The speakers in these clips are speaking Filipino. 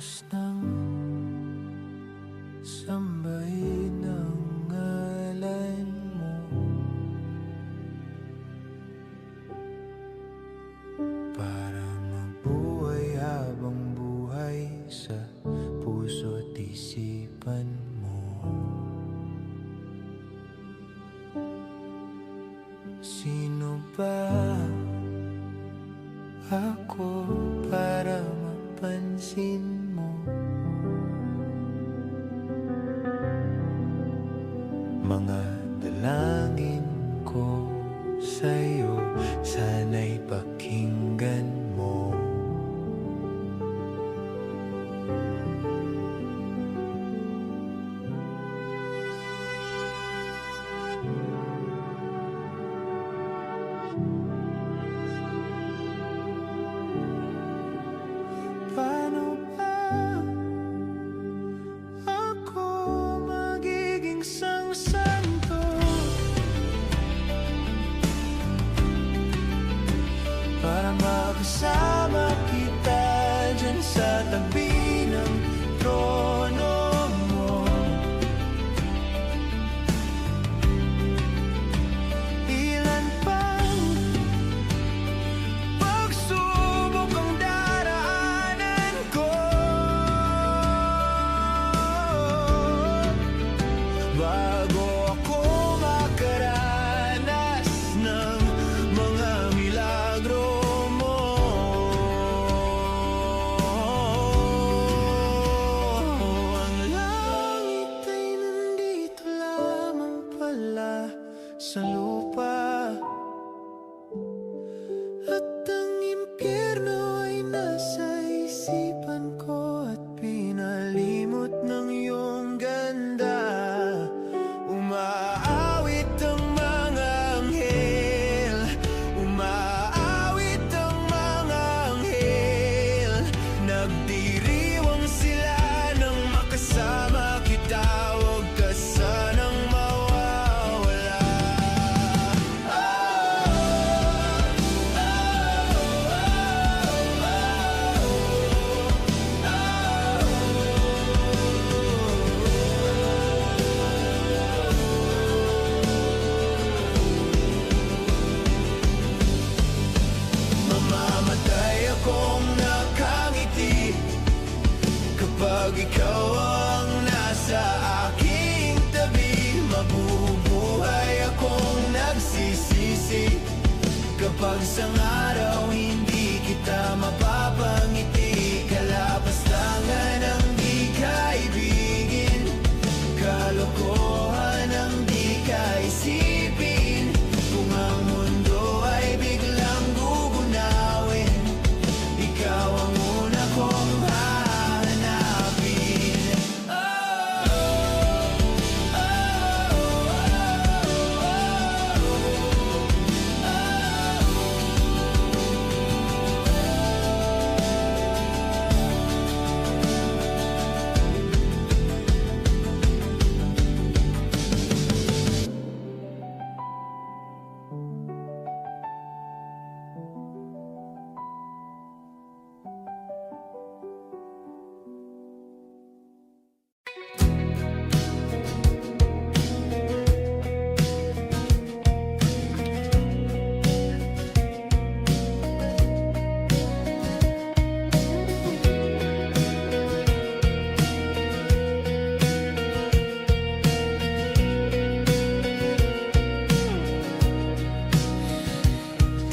Pagkatapos ng sambay ng ngalan mo, para mabuhay habang buhay sa puso't isipan mo. Sino ba ako para mapansin mo? Mga dalangin ko sa'yo, sana'y pakinggan mo. Paano ba ako magiging santo para makasama kita dyan sa tabi ng trono mo? Ilan pang pagsubok ang daraanan ko bago ako makaranas ng mga milagro mo. Ang langit ay nandito lamang pala sa lupa, at ang impyerno ay nasa isipan ko, at pinalimot ng iyong ganda. Umaawit ang mga anghel, umaawit ang mga anghel, nagdiriwang sila nang makasama kita. Huwag ka sanang mawawala. Mamamatay akong nakangiti kapag ikaw ang nasa aking tabi. Mabubuhay akong nagsisisi kapag sa araw hindi kita mapapangiti. Kalapastangan ang di kaibigin, kalokohan ang di kaisipin. Kung ang mundo ay biglang gugunawin, ikaw ang una kong hahanapin.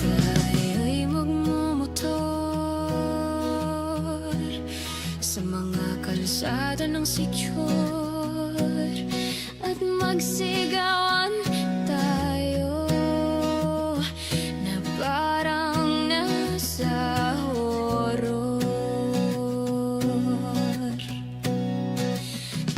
Tayo'y magmumotor sa mga kalsada ng sityor, at magsigawan tayo na parang nasa horror.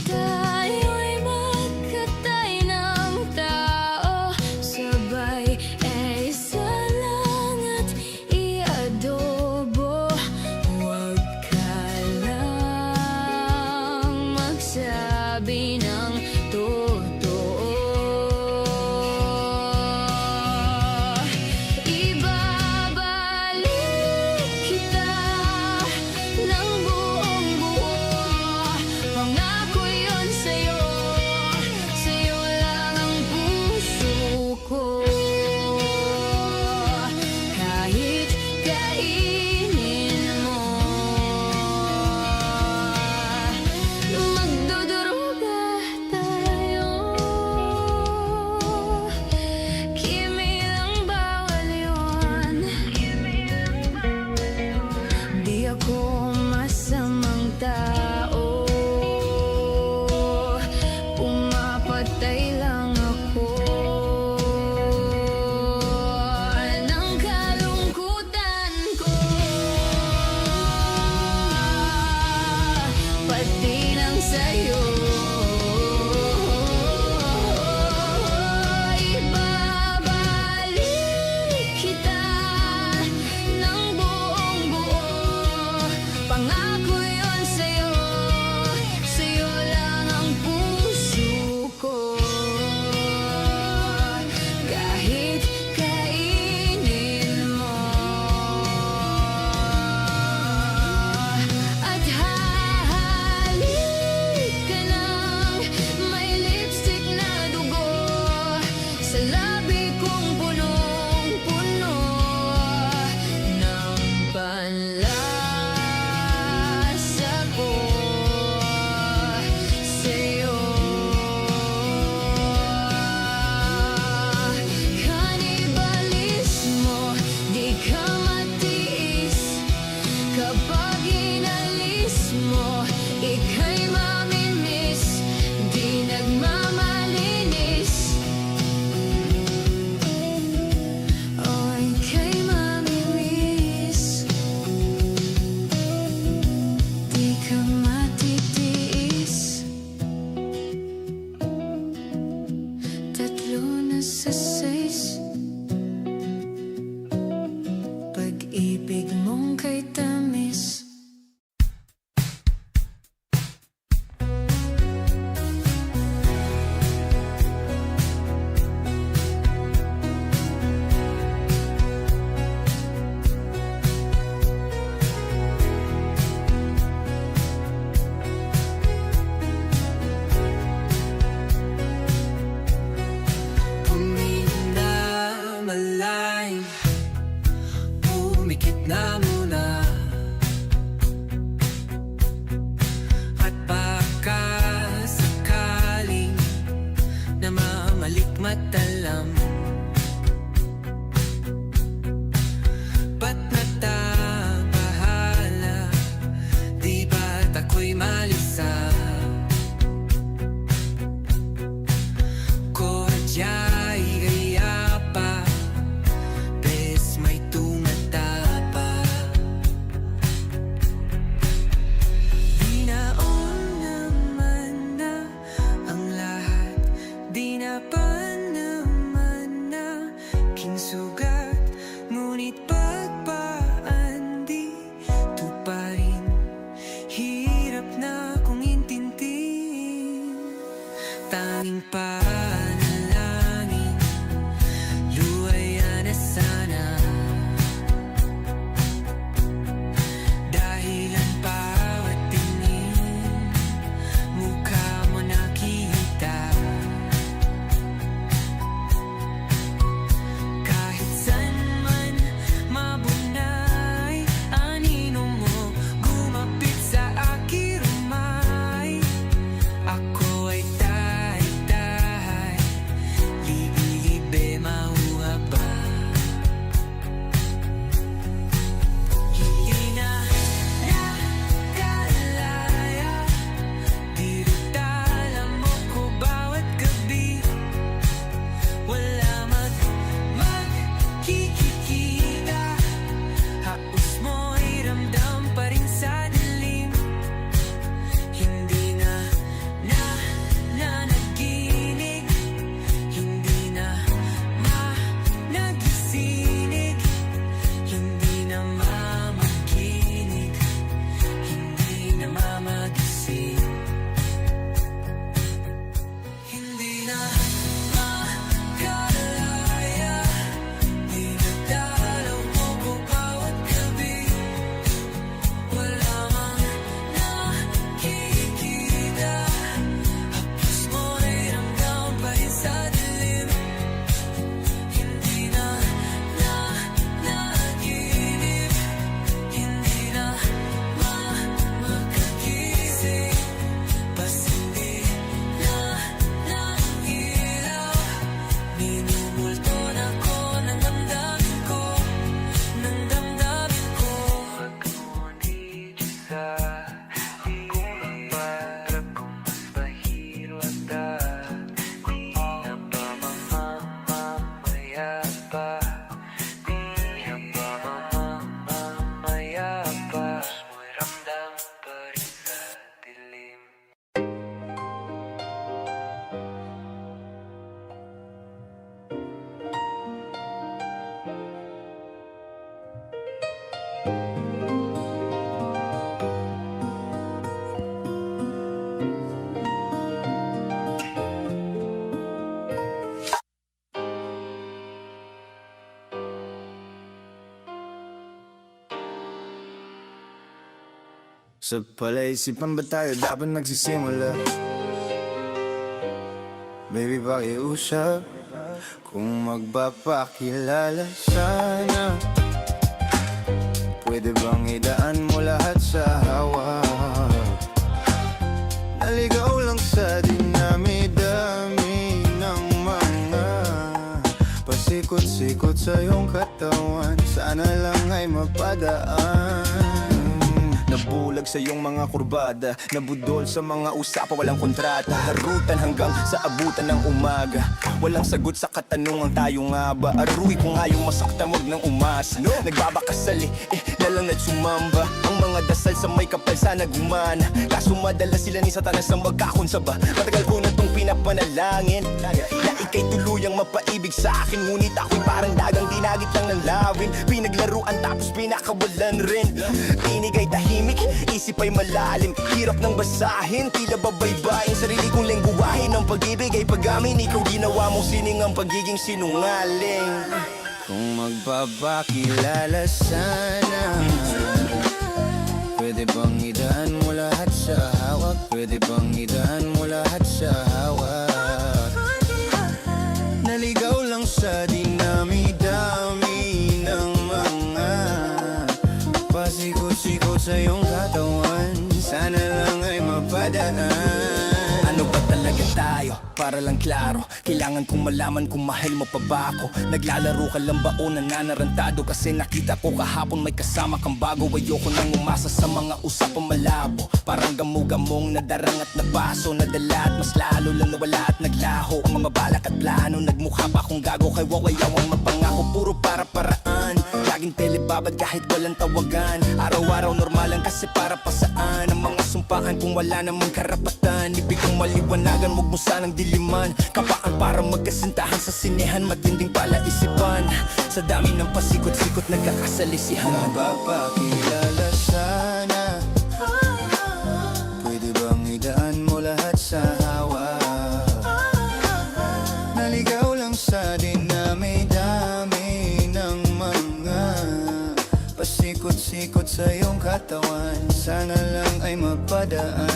Tayo'y magkatay ng tao, sabay ay salang at iadobo. Huwag ka lang kong punong-puno ng panlasa ko sa'yo. Kanibalismo, di ka matiis. Kapag inalis mo, ika'y mamimiss. Di nagmamalinis. Oh, ika'y mamimiss. Di ka matitiis. Tatlo na sa 6. Pag-ibig mong kay tamis. Puminamalay, pumikit na muna. At baka sakaling namamalikmatalam. Ba't natabahala? Di ba't ako'y malisa? Kodya'y gaya pa, bes may tumatapa. Di naon naman na ang lahat, di na pa naman na kinsugat. Ngunit pagpaan di tuparin, hirap na kong intindihin. Tanging panalangin, luwaya na sana. Dahilan bawat tingin, mukha mo nakita. Kahit saan man mabunay, anino mo gumapit sa aking rumay. Ako ay tahay-tahay, libi-libe mauha ba? Hindi na nakalaya, dirutala mo ko bawat gabi. Wala magkikita, haos mo'y ramdam pa rin sa dilim. Hindi na nanaginig, hindi na nagising, hindi na mamakinig, hindi na mamagising. Hindi na makalaya, dinadalaw mo ko bawat gabi. Wala mang nakikita, hapos mo'y ramdam pa rin sa dilim. Hindi na nanaginip, hindi na makagising. Bas hindi na nangilaw, minumulto na ko ng damdamin ko, ng damdamin ko. Pag-ngunit sa ilang para kung mas mahiro at di na ba mamamaya pa? Di na ba mamamaya pa? Mo'y ramdam pa rin sa dilim. Sa palaisipan ba tayo dapat nagsisimula? Baby, pakiusap Kung magpapakilala sana, pwede bang idaan mo lahat sa hawak? Naligaw lang sa dinami-dami ng mga pasikot-sikot sa iyong katawan. Sana lang ay mapadaan. Nabulag sa iyong mga kurbada, nabudol sa mga usapan, walang kontrata. Harutan hanggang sa abutan ng umaga, walang sagot sa katanungan, tayo nga ba? Aruy kung ayaw masaktan, wag nang umasa. Nagbabakasali, nalang at sumamba. Ang mga dasal sa may kapal sana gumana. Kaso madala sila ni Satanas sa magkakonsaba. Matagal ko na tong pinapanalangin na ika'y tuluyang mapaibig sa akin. Ngunit ako'y parang dagang dinagit lang ng lawin. Pinaglaruan tapos pinakawalan rin. Tinig ay tahimik, isip ay malalim. Hirap ng basahin, tila babaybayin. Sarili kong lengguwahe ng pag-ibig ay pag-amin. Ikaw ginawa mong sining ang pagiging sinungaling. Kung magpapakilala sana, pwede bang idaan mo lahat sa hawak? Pwede bang idaan mo lahat sa hawak? Naligaw lang sa dinami-dami ng mga pasikot-sikot sa iyong katawan. Sana lang ay mapadaan. Ano ba talaga tayo? Para lang klaro, kailangan kong malaman kung mahal mo pa ba ako. Naglalaro ka lang ba o nananarantado? Kasi nakita ko kahapon may kasama kang bago. Ayoko nang umasa sa mga usapang malabo. Parang gamu-gamong nadarang at nabaso, nadala at mas lalo lang nawala at naglaho. Ang mga balak at plano, nagmukha pa akong gago. Kay wawayaw ang mapangako, puro para-paraan. Laging telebabad kahit walang tawagan. Araw-araw normalan kasi para pa saan. Ang mga sumpaan kung wala namang karapatan. Ibig kong maliwanagan, huwag mo sanang diliman. Kapaan para magkasintahan sa sinehan, matinding palaisipan. Sa dami ng pasikot-sikot nagkakasalisihan. Mapapakilala sana, pwede bang idaan mo lahat sa hawak? Naligaw lang sa dinami-dami ng mga pasikot-sikot sa iyong katawan. Sana lang ay mapadaan.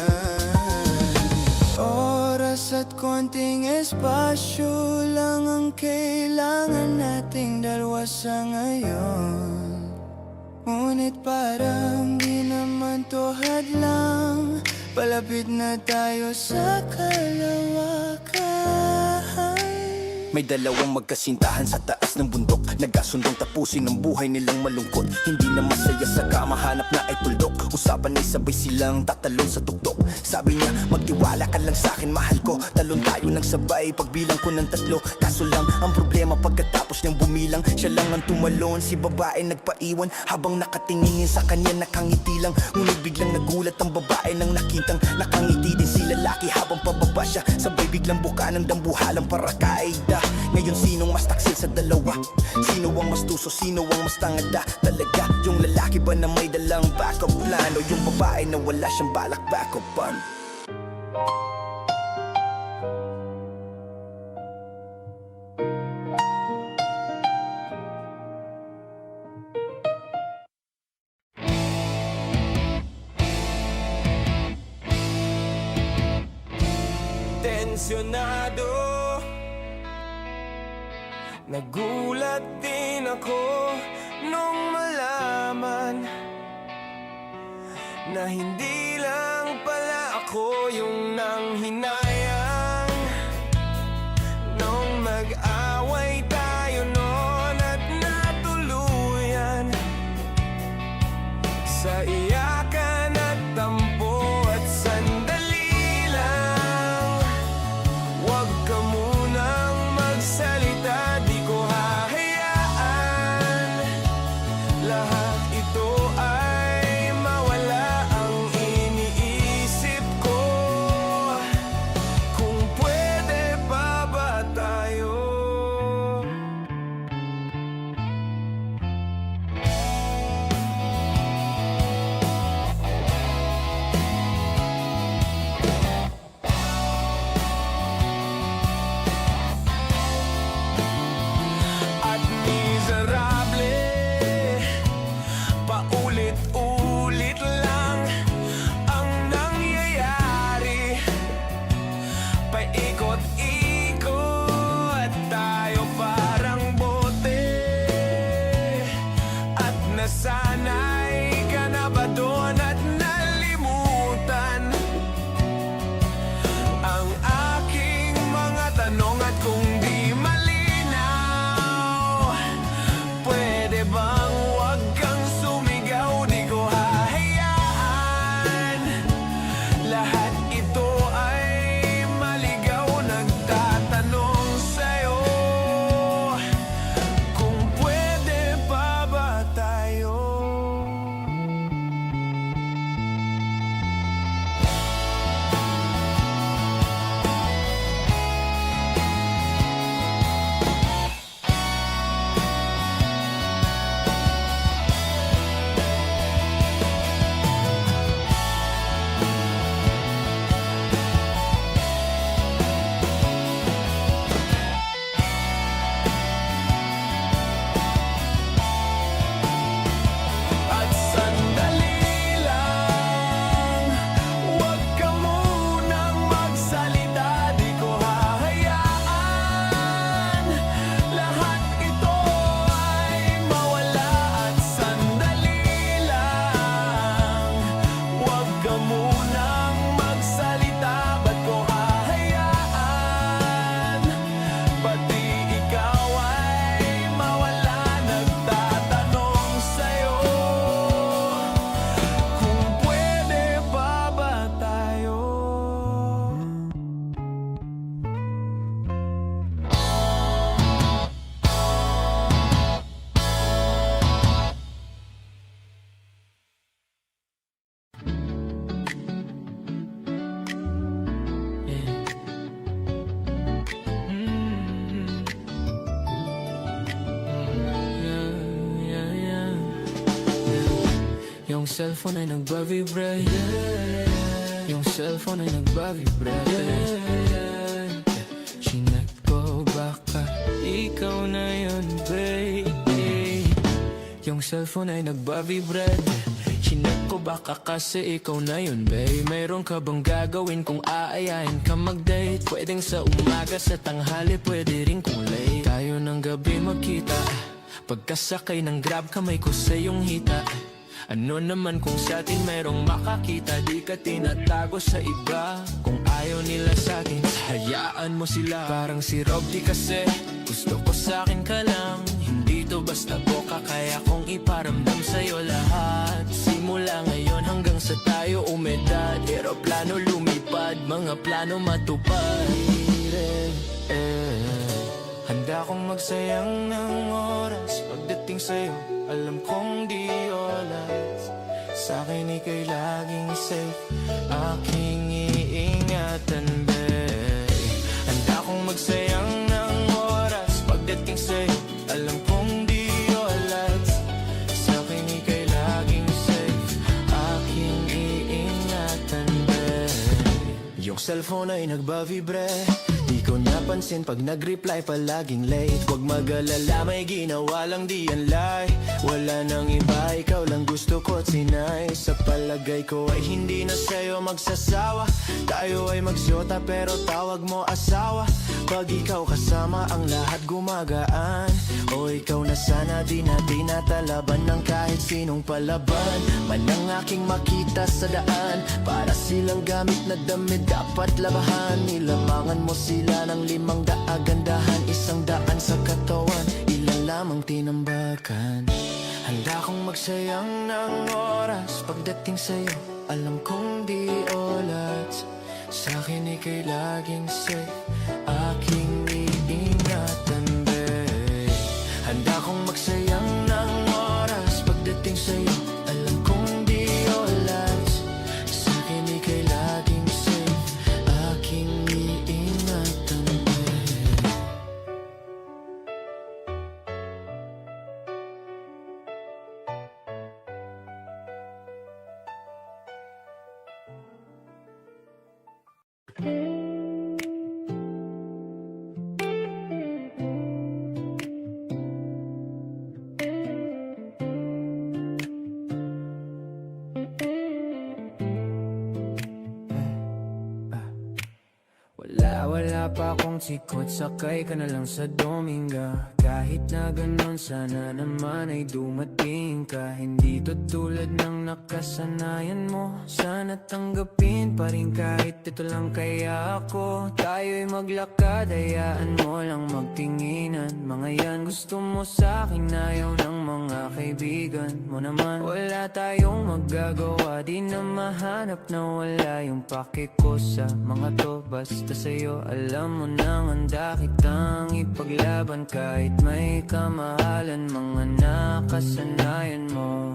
Oras at konting espasyo lang ang kailangan nating dalawa sa ngayon. Ngunit parang di naman to hadlang, palapit na tayo sa kalawakan. May dalawang magkasintahan sa taas ng bundok, nagkasundong tapusin ang buhay nilang malungkot. Hindi na masaya sa kama, hanap na ay tuldok. Usapan ay sabay silang tatalon sa tuktok. Sabi niya, magtiwala ka lang sa'kin, mahal ko. Talon tayo ng sabay, pagbilang ko ng 3. Kaso lang, ang problema pagkatapos niyang bumilang, siya lang ang tumalon, si babae nagpaiwan. Habang nakatingin sa kanya, nakangiti lang. Ngunit biglang nagulat ang babae nang nakitang nakangiti din si lalaki. Habang pababa siya, sabay biglang buka ng dambuhalang para kaida. Ngayon sinong mas taksil sa dalawa? Sino ang mas tuso, sino ang mas tangada? Talaga, yung lalaki ba na may dalang backup plan? O yung babae na wala siyang balak backupan? Tensyonado, nagulat din ako nung malaman na hindi lang pala ako yung nanghinayang. Nung mag-away tayo noon at natuluyan sa iyakan at tampo at sandali lang. Huwag ka munang magsalita, di ko hahayaan. Lahat ito ay mawala, ang iniisip ko Yung cellphone ay nagbavibrate. Yung cellphone ay nagbavibrate. Chinek ko baka ikaw na yun, baby. Yung cellphone ay nagbavibrate. Chinek ko baka kasi ikaw na yun, babe. Mayroon ka bang gagawin kung aayahin ka mag-date? Pwedeng sa umaga, sa tanghali, pwede rin kung late. Tayo ng gabi magkita. Pagkasakay ng grab, kamay ko sa iyong hita. Ano naman kung sa atin mayroong makakita? Di ka tinatago sa iba. Kung ayaw nila sa akin, hayaan mo sila. Parang si Robby kasi, gusto ko sa akin ka lang. Hindi to basta boka, kaya kong iparamdam sa'yo lahat. Simula ngayon hanggang sa tayo umedad. Aeroplano lumipad, mga plano matupad. Handa akong magsayang ng oras pagdating sa'yo. Alam kong di oras. Sa'kin ika'y laging safe, aking iingatan, babe. Handa akong magsayang ng oras pagdating sa'yo. Alam kong di oras. Sa'kin ika'y laging safe, aking iingatan, babe. Yung cellphone ay nagbavibrate. Di ko napansin pag nag-reply palaging late. Huwag mag-alala, may ginawa lang di yan lie. Wala nang iba, ikaw lang gusto ko at sinay. Sa palagay ko ay hindi na sa'yo magsasawa. Tayo ay magsyota pero tawag mo asawa. Pag ikaw kasama ang lahat gumagaan. O ikaw na sana, di na tinatalaban ng kahit sinong palaban. Man ang aking makita sa daan, para silang gamit na damit dapat labahan. Nilamangan mo sila ng 500 gandahan, 100 sa katawan, ilan lamang tinambakan. Handa akong magsayang ng oras pagdating sa'yo. Alam kong di oras. Sa'kin ika'y laging safe, aking iingatan, babe. Handa akong magsayang ng oras pagdating sa'yo. Alam kong di oras. Sa'kin ika'y laging safe, aking iingatan, babe. Wala pa akong sikot, sakay ka na lang sa Dominga. Kahit na ganon, sana naman ay dumating ka. Hindi to tulad ng nakasanayan mo. Sana tanggapin pa rin kahit ito lang kaya ako. Tayo'y maglakad, hayaan mo lang magtinginan. Mga yan gusto mo sa'kin, ayaw ng mga kaibigan mo naman. Wala tayong magagawa, di na mahanap na wala yung pake ko sa mga to. Basta sa'yo, alam mo nang handa kitang ipaglaban. Kahit may kamahalan, mga nakasanayan mo.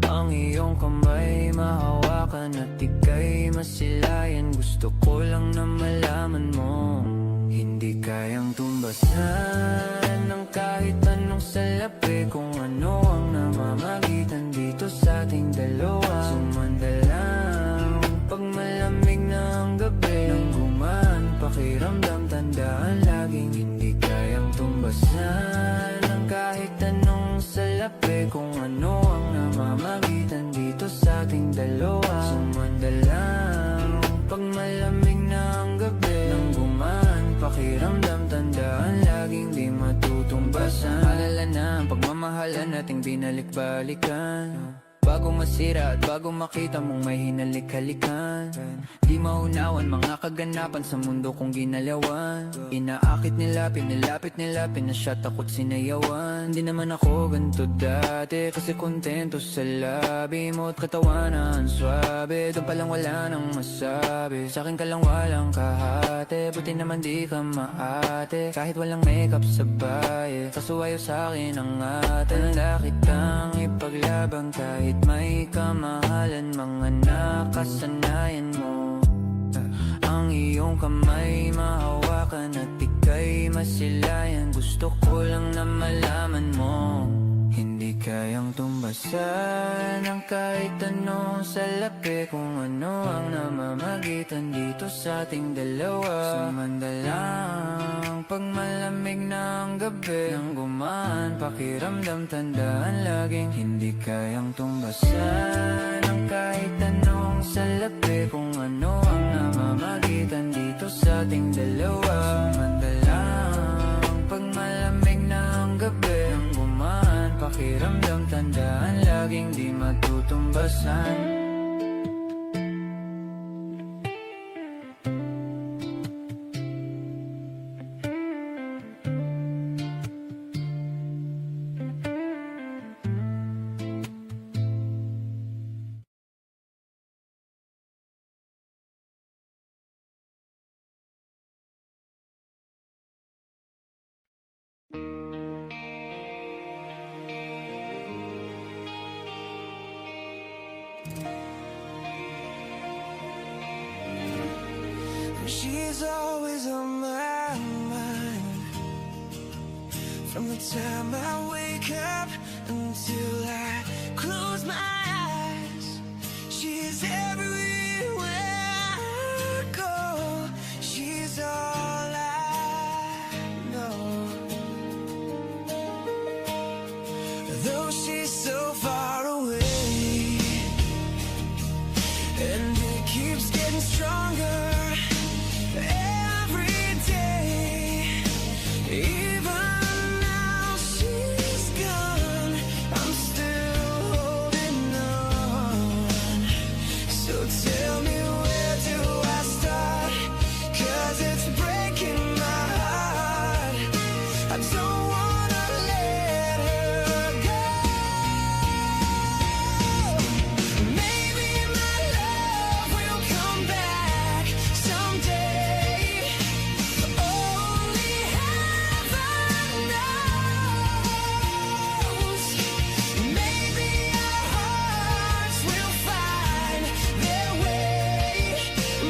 Ang iyong kamay mahawakan at ika'y masilayan. Gusto ko lang na malaman mo, hindi kayang tumbasan ng kahit anong salapi. Kung ano ang namamagitan dito sa ating dalawa. Sumanda lang pag malamig na ang gabi. Nang gumaan pakiramdam, tandaan laging hindi kayang tumbasan ng kahit anong salapi. Kung ano ang namamagitan dito sa ating dalawa. Sumanda lang pag malamig na ang gabi. Nang gumaan pakiramdam, tandaan laging di matutumbasan. Alala na ang pagmamahalan nating binalik-balikan. Bago masira at bago makita mong may hinalik-halikan. Di maunawan mga kaganapan sa mundo kong ginalawan. Inaakit nila, pinilapit nila, pinasyat ako't sinayawan. Di naman ako ganito dati, kasi kontento sa labi mo at katawanan swabe. Doon palang wala nang masabi, sa'kin ka lang walang kahate. Buti naman di ka maate, kahit walang makeup sa baye. Kasuwayo sa'kin ang ate. Handa kitang ipaglaban kahit may kamahalan, mga nakasanayan mo. Ang iyong kamay mahawakan at ika'y masilayan. Gusto ko lang na malaman mo, hindi kayang tumbasan ang kahit anong salapi. Kung ano ang namamagitan dito sa ating dalawa. Sumandalang pag malamig na ang gabi, nang gumaan pakiramdam, tandaan laging hindi kayang tumbasan ang kahit anong salapi. Kung ano ang namamagitan dito sa ating dalawa. Sumandalang pag malamig na ang gabi, nang gumaan pakiramdam, tandaan laging di matutumbasan. She's always on my mind, from the time I wake up until I close my eyes. She's everywhere I go. She's all I know. Though she's so far away, and it keeps getting stronger every day. Even now she's gone, I'm still holding on. So tell me, where do I start? 'Cause it's breaking my heart. I don't wanna let her go. Maybe my love will come back someday. Only heaven knows. Maybe our hearts will find their way,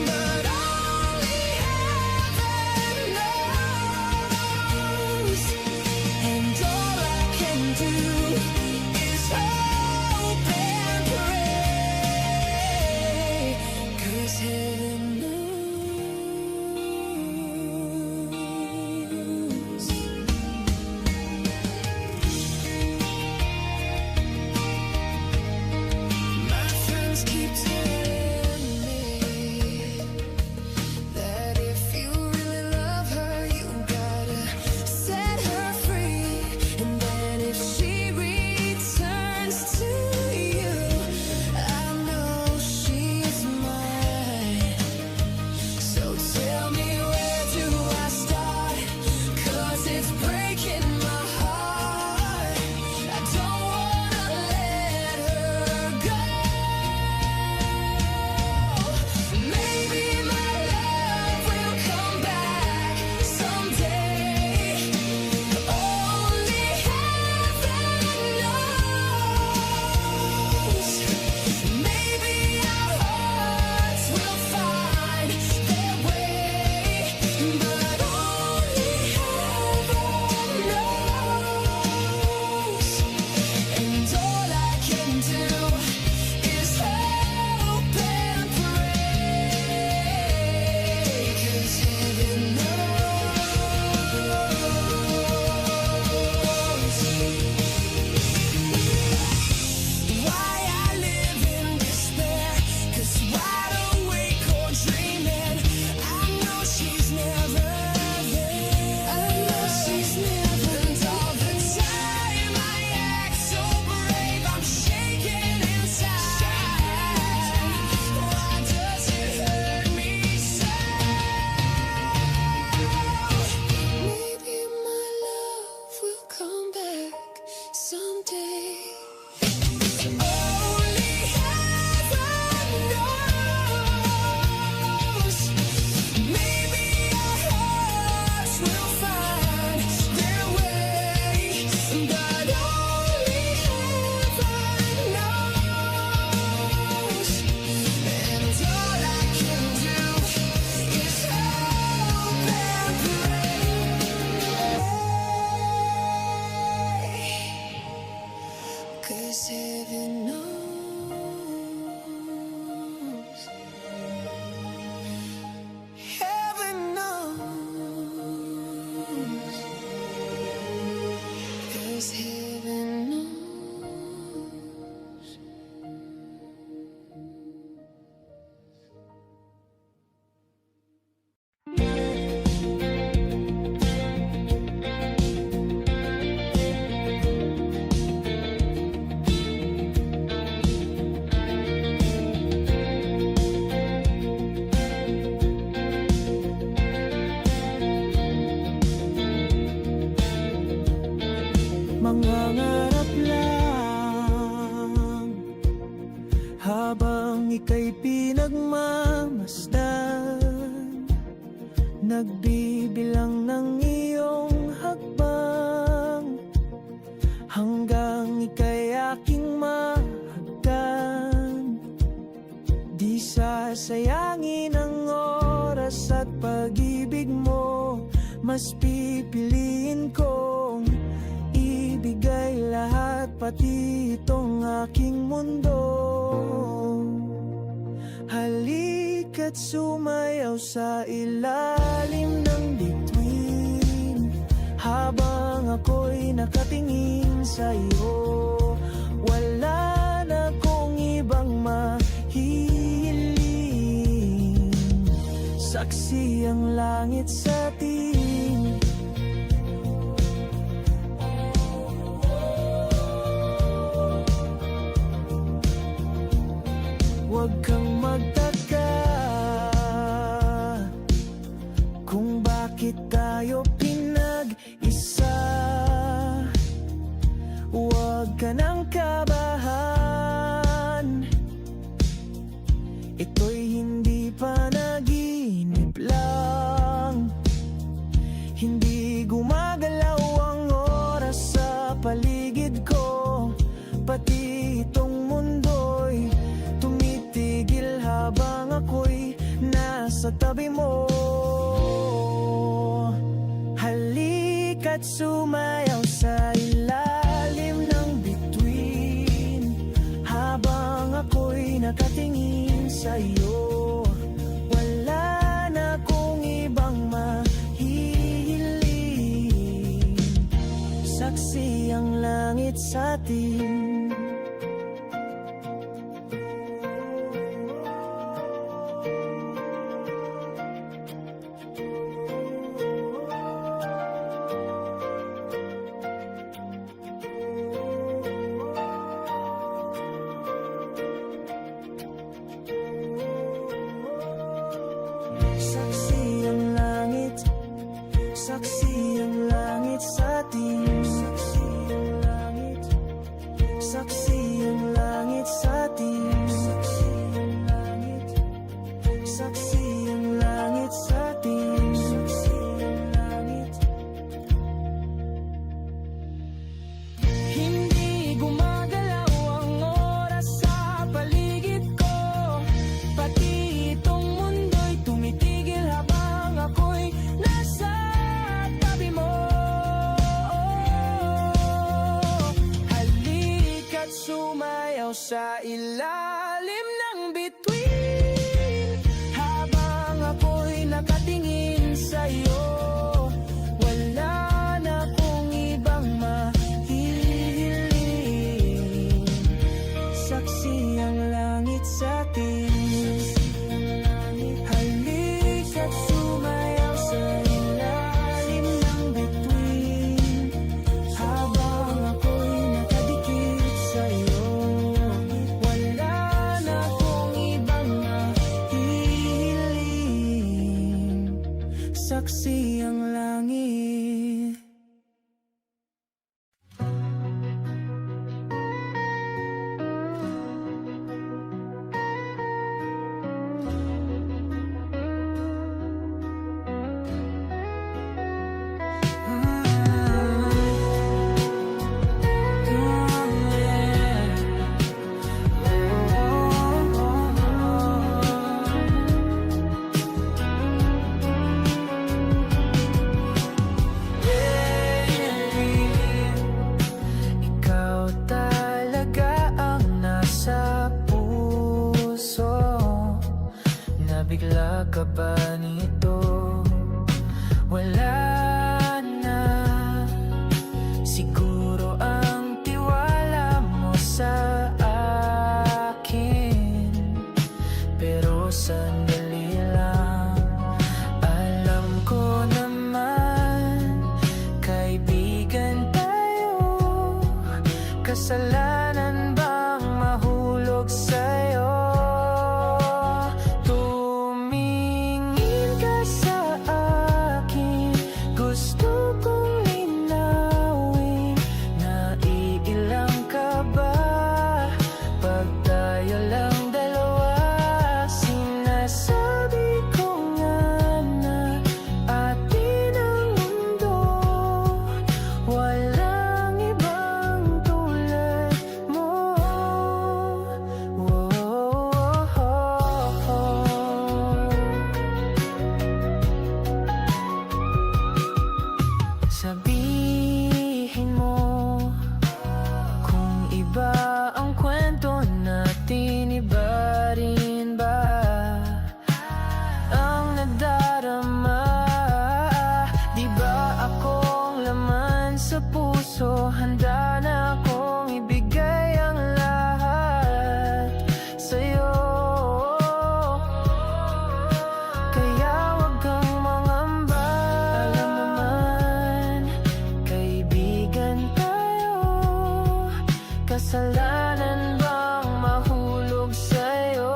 but only heaven knows. And all I can do is hope and pray, 'cause heaven knows. My friends keep telling me that if you really love her, you gotta set her free. And then if she returns to you, I know she's mine. So tell me, where do I start? 'Cause it's breaking my heart. I don't wanna let her go. Maybe my love will come back someday. Only heaven knows. Maybe our hearts will find their way, but only heaven knows. And all I can do is hope and pray, 'cause heaven knows. Why I live in despair, 'cause wide awake or dreaming, I know she's never there. I know she's never. And all the time I act so brave, I'm shaking inside. Why does it hurt me so? Maybe my love will come back someday. Only heaven knows. Maybe our hearts will find their way, but only heaven knows. And all I can do is hope and pray. 'cause heaven knows. Heaven knows. 'Cause heaven knows. Mangangarap lang habang ika'y pinagmamasdan, nagbibilang ng iyong hakbang hanggang ika'y aking mahagdan. Di sasayangin ang oras at pag-ibig mo, mas pipiliin kong ibigay lahat, pati itong aking mundo. Halika't sumayaw sa ilalim ng bituin, habang ako'y nakatingin sa iyo. Wala na kong ibang mahihiling, saksi ang langit sa atin. Huwag kang magtaka kung bakit tayo pinag-isa. Huwag ka nang kabahan, ito'y hindi panaginip lang. Hindi gumagalaw ang oras sa paligid ko, pati itong mundo'y tumitigil habang ako'y nasa tabi mo. Halika't sumayaw sa ilalim ng bituin, habang ako'y nakatingin sa iyo. Wala na kong ibang mahihiling, saksi ang langit sa atin. Saksi ang langit, saksi ang langit sa atin. Saksi ang langit, saksi ang langit sa atin. Saksi ang langit, saksi ang langit sa atin. Saksi ang langit. Hindi gumagalaw ang oras sa paligid ko, pati itong mundo'y tumitigil habang ako'y nasa tabi mo. Halika't sumayaw sa ilalim ng bituin, habang ako'y nakatingin sa iyo. Wala na akong ibang mahihiling, saksi ang langit sa atin. Halika't sumayaw sa ilalim ng bituin, habang ako'y nakadikit sa iyo. Wala Kasalanan bang mahulog sa'yo? Tumingin ka sa akin, gusto kong linawin. Naiilang ka ba? Pag tayo lang dalawa, sinasabi ko nga na atin ang mundo. Walang ibang tulad mo. Sabihin mo kung iba ang kwento natin, iba rin ba ang nadarama? Di ba akong laman sa puso, handa na akong ibigay ang lahat sa'yo. Kaya wag kang mangamba, alam naman kaibigan tayo. Kasalanan bang mahulog sa'yo?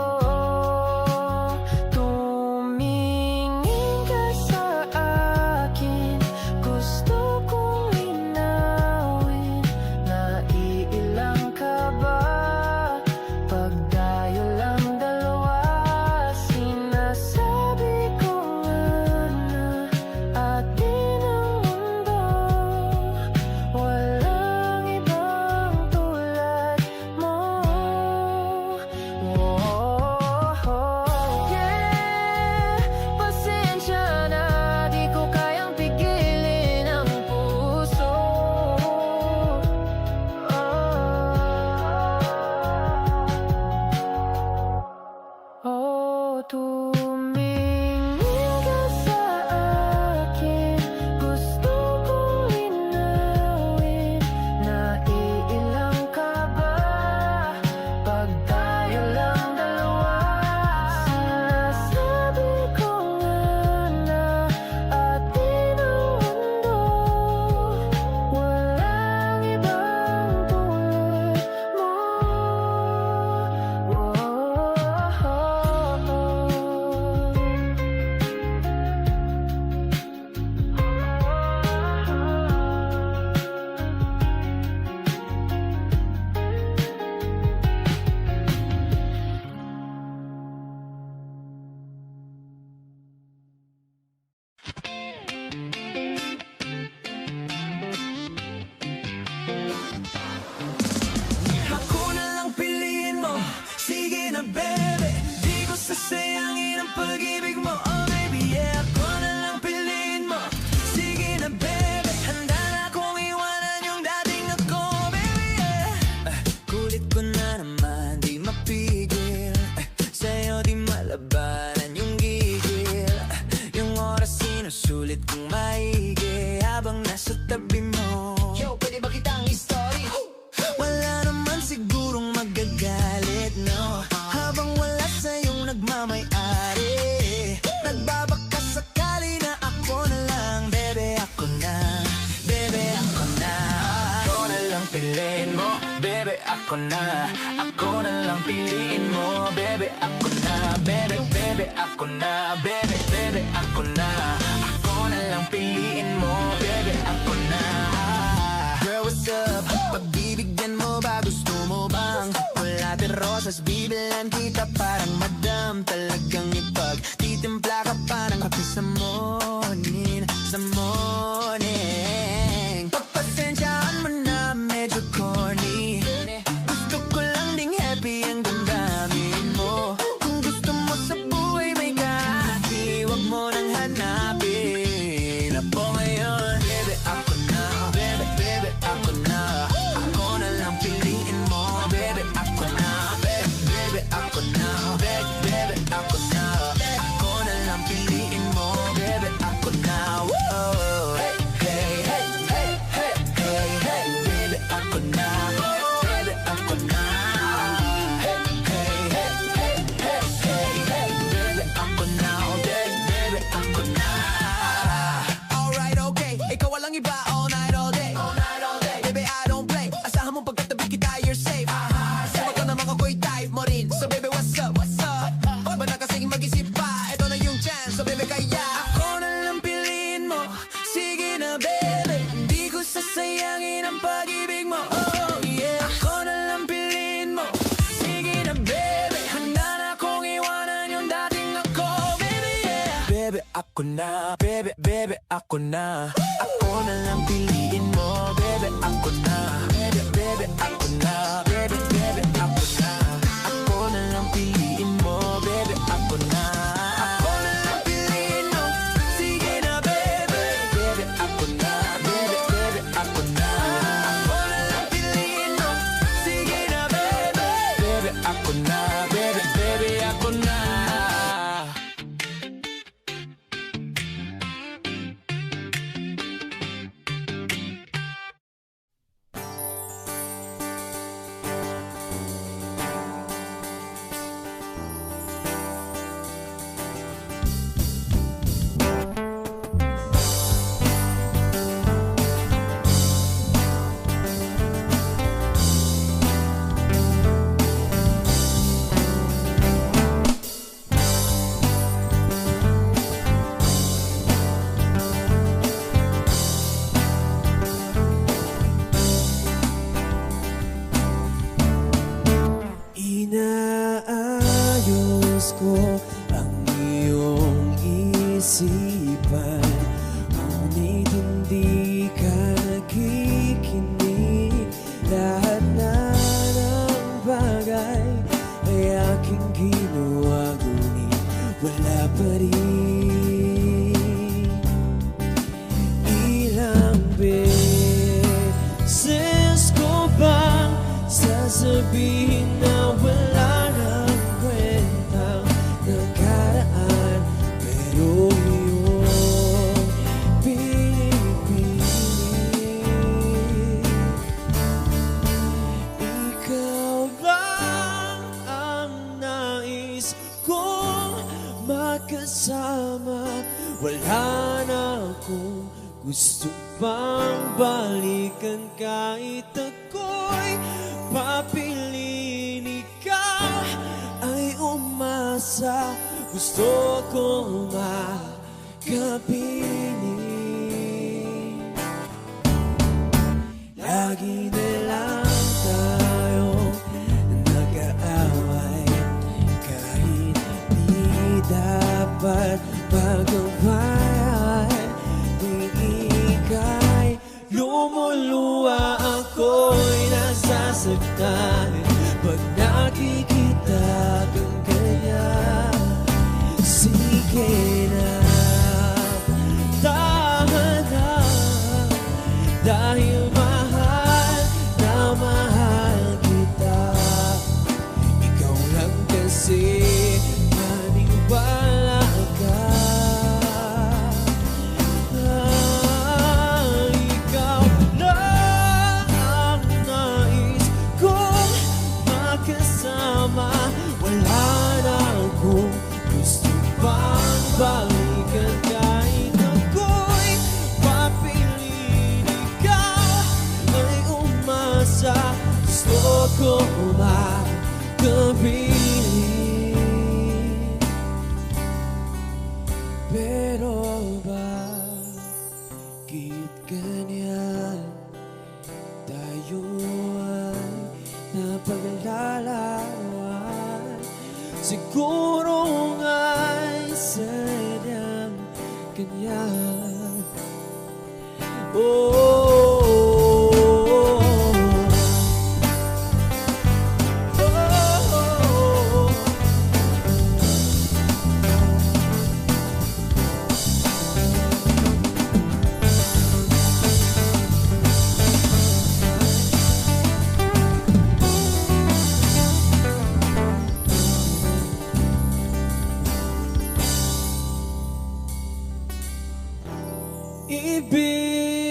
Tumingin ka sa akin, gusto kong linawin. Naiilang ka ba? Pag tayo lang dalawa, sinasabi ko nga na atin ang mundo. Walang ibang tulad mo. Yeah, pasensya na, di ko kayang pigilin ang puso. Tumingin ka sa akin, gusto kong linawin. Naiilang ka ba? Pag tayo lang dalawa, sinasabi ko nga na atin ang mundo. Walang ibang tulad mo. Ako na lang piliin mo, sige na baby. Di ko sasayangin ang pag-ibig mo, oh baby, yeah. Ako na lang piliin mo, sige na baby. Handa na akong iwanan yung dating ako, baby, yeah. Kulit ko na naman, di mapigil. Sa'yo di malabanan yung gigil. Yung oras sinusulit kong maigi habang nasa tabi mo. Yo, pwede ba kitang story? Wala naman sigurong magagalit, no? Habang wala sa'yong nagmamay-ari, nagbabaka sakali na ako na lang, bebe, ako na. Bebe, ako na. Ako na lang piliin mo, bebe, ako na. Ako na lang piliin mo, bebe, ako na. Bebe, bebe, ako na. Bebe, bebe, ako na. Ako na lang piliin mo, bebe, ako na. Girl, what's up? Pagbibigyan mo ba? Gusto mo bang wala de rosas? Bibilan kita parang madam. Talagang ipagtitimpla ka pa ng kape sa morning. Sa morning. Pagpasensyaan mo na medyo corny. Gusto ko lang ding happy ang damdamin mo. Kung gusto mo sa buhay may kahati, wag mo nang hanapin. Ako ngayon, bebe, ako na. Bebe, bebe, ako na. Ako na lang piliin mo, bebe, ako na. Bebe, bebe, ako na. Bebe, bebe, ako na. ako na. Bebe, bebe, ako na. Ako na lang piliin mo. Bebe, ako na. Bebe, bebe, ako na. Bebe, bebe, ako na. Ako na lang piliin mo. Bebe, ako na. Ako na lang piliin mo. Sige na, bebe. Bebe, ako na. Bebe, bebe, ako na. Ako na lang piliin mo. Sige na, bebe. Bebe, ako na. Bebe, bebe, ako na. Inaayos ko ang iyong isipan, ngunit hindi ka nakikinig. Lahat na ng bagay ay aking ginawa, ngunit wala pa rin. Ilang beses ko bang sasabihin na wala nang kwentang nakaraan, pero iyong pinipilit. Ikaw lang ang nais kong makasama. Wala na akong gusto pang balikan, kahit ako'y papiliin. Ikaw ay umasa, gusto kong makapiling. Lagi na lang tayo nag-aaway, kahit di dapat pag-awayan. Di ika'y lumuluwa, ako'y nasasaktan pag nakikita kang ganyan. Sige na, tahan na, dahil mahal na mahal kita. Ikaw lang kasi maniwala ka. Ikaw lang ang nais kong makasama. Wala na akong gusto pang balikan, kahit ako'y papiliin. Ikaw ay umasa, gusto ko makapiling. Pero bakit ganyan? Tayo ay napaglalawan. Siguro nga'y sadyang ganyan. Oh,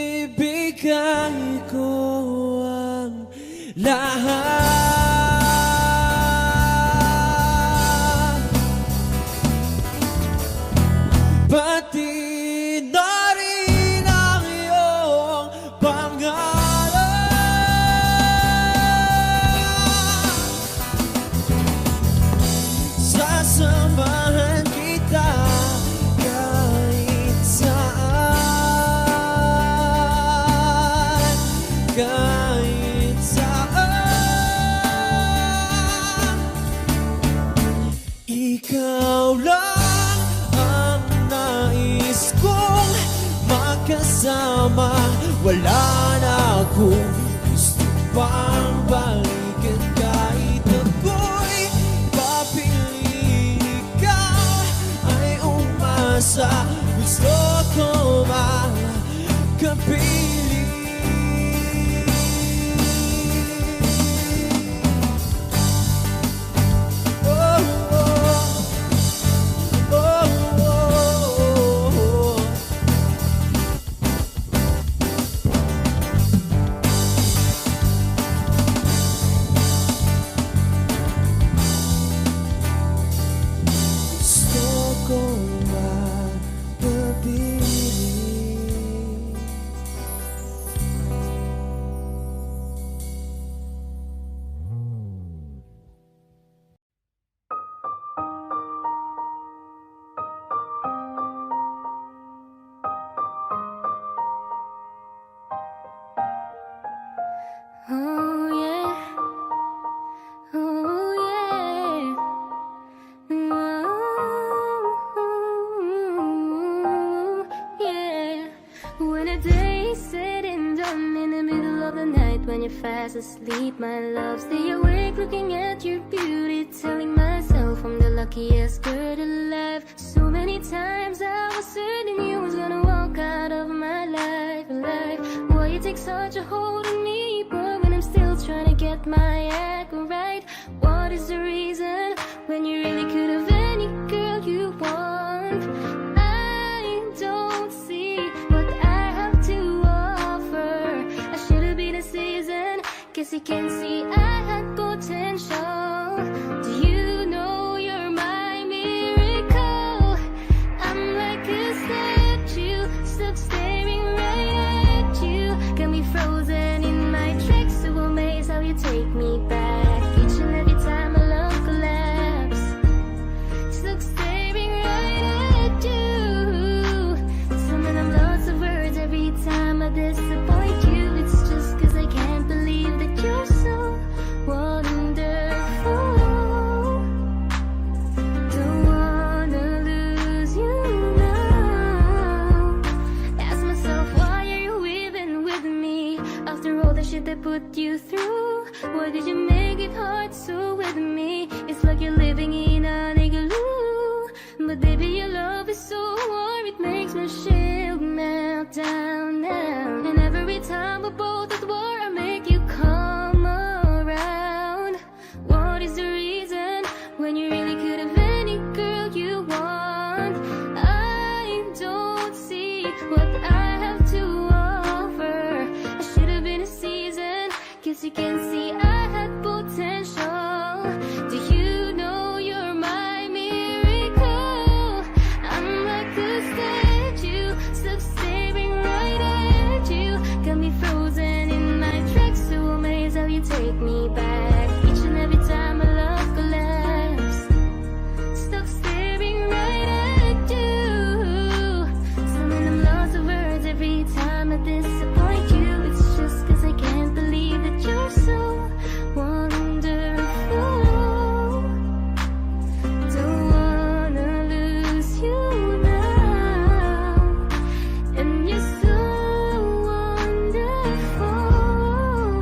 ibibigay ko ang lahat, pati na rin ang iyong pangalan. Sasamahan kita kahit saan, kahit saan. Ikaw lang ang nais Kung gusto pang balikan kahit ako'y papili, ikaw ay umasa. Gusto ko makapili. Oh, oh, oh, oh. Gusto ko makapili. Oh yeah, oh yeah, oh yeah. When a day is said and done in the middle of the night, when you're fast asleep, my love, stay awake looking at your beauty, telling myself I'm the luckiest girl alive. So many times I was certain you was gonna walk out of my life, Why you take such a hold on me, but when I'm still trying to get my act right? What is the reason when you really could have any girl you want? I don't see what I have to offer. I should have been a season, guess you can see I had potential. Do you know you're my miracle? I'm like a statue, stuck staring right at you. Got me frozen in my tracks, so amazed how you take me back. Each and every time my love collapse, stuck staring right at you. Summon I'm lots of words every time I disappoint you. It's just 'cause I can't believe that you're so wonderful. Don't wanna lose you now. Ask myself, why are you even with me? After all the shit I put you through, why did you make it hard so with me? It's like you're living in an igloo. But baby, your love is so warm, it makes my shield melt down now. And every time we're both at war, I make you come around. What is the reason when you really could have any girl you want? I don't see what I have to offer. I should have been a season, guess you can see I had potential. Do you know you're my miracle? I'm like a statue, stuck staring right at you. Got me frozen in my tracks, so amazed how you take me back. Each and every time my love collapse, stuck staring right at you. Summon I'm lots of words every time I disappoint you. It's just 'cause I can't believe that you're so wonderful. Don't wanna lose you now. And you're so wonderful,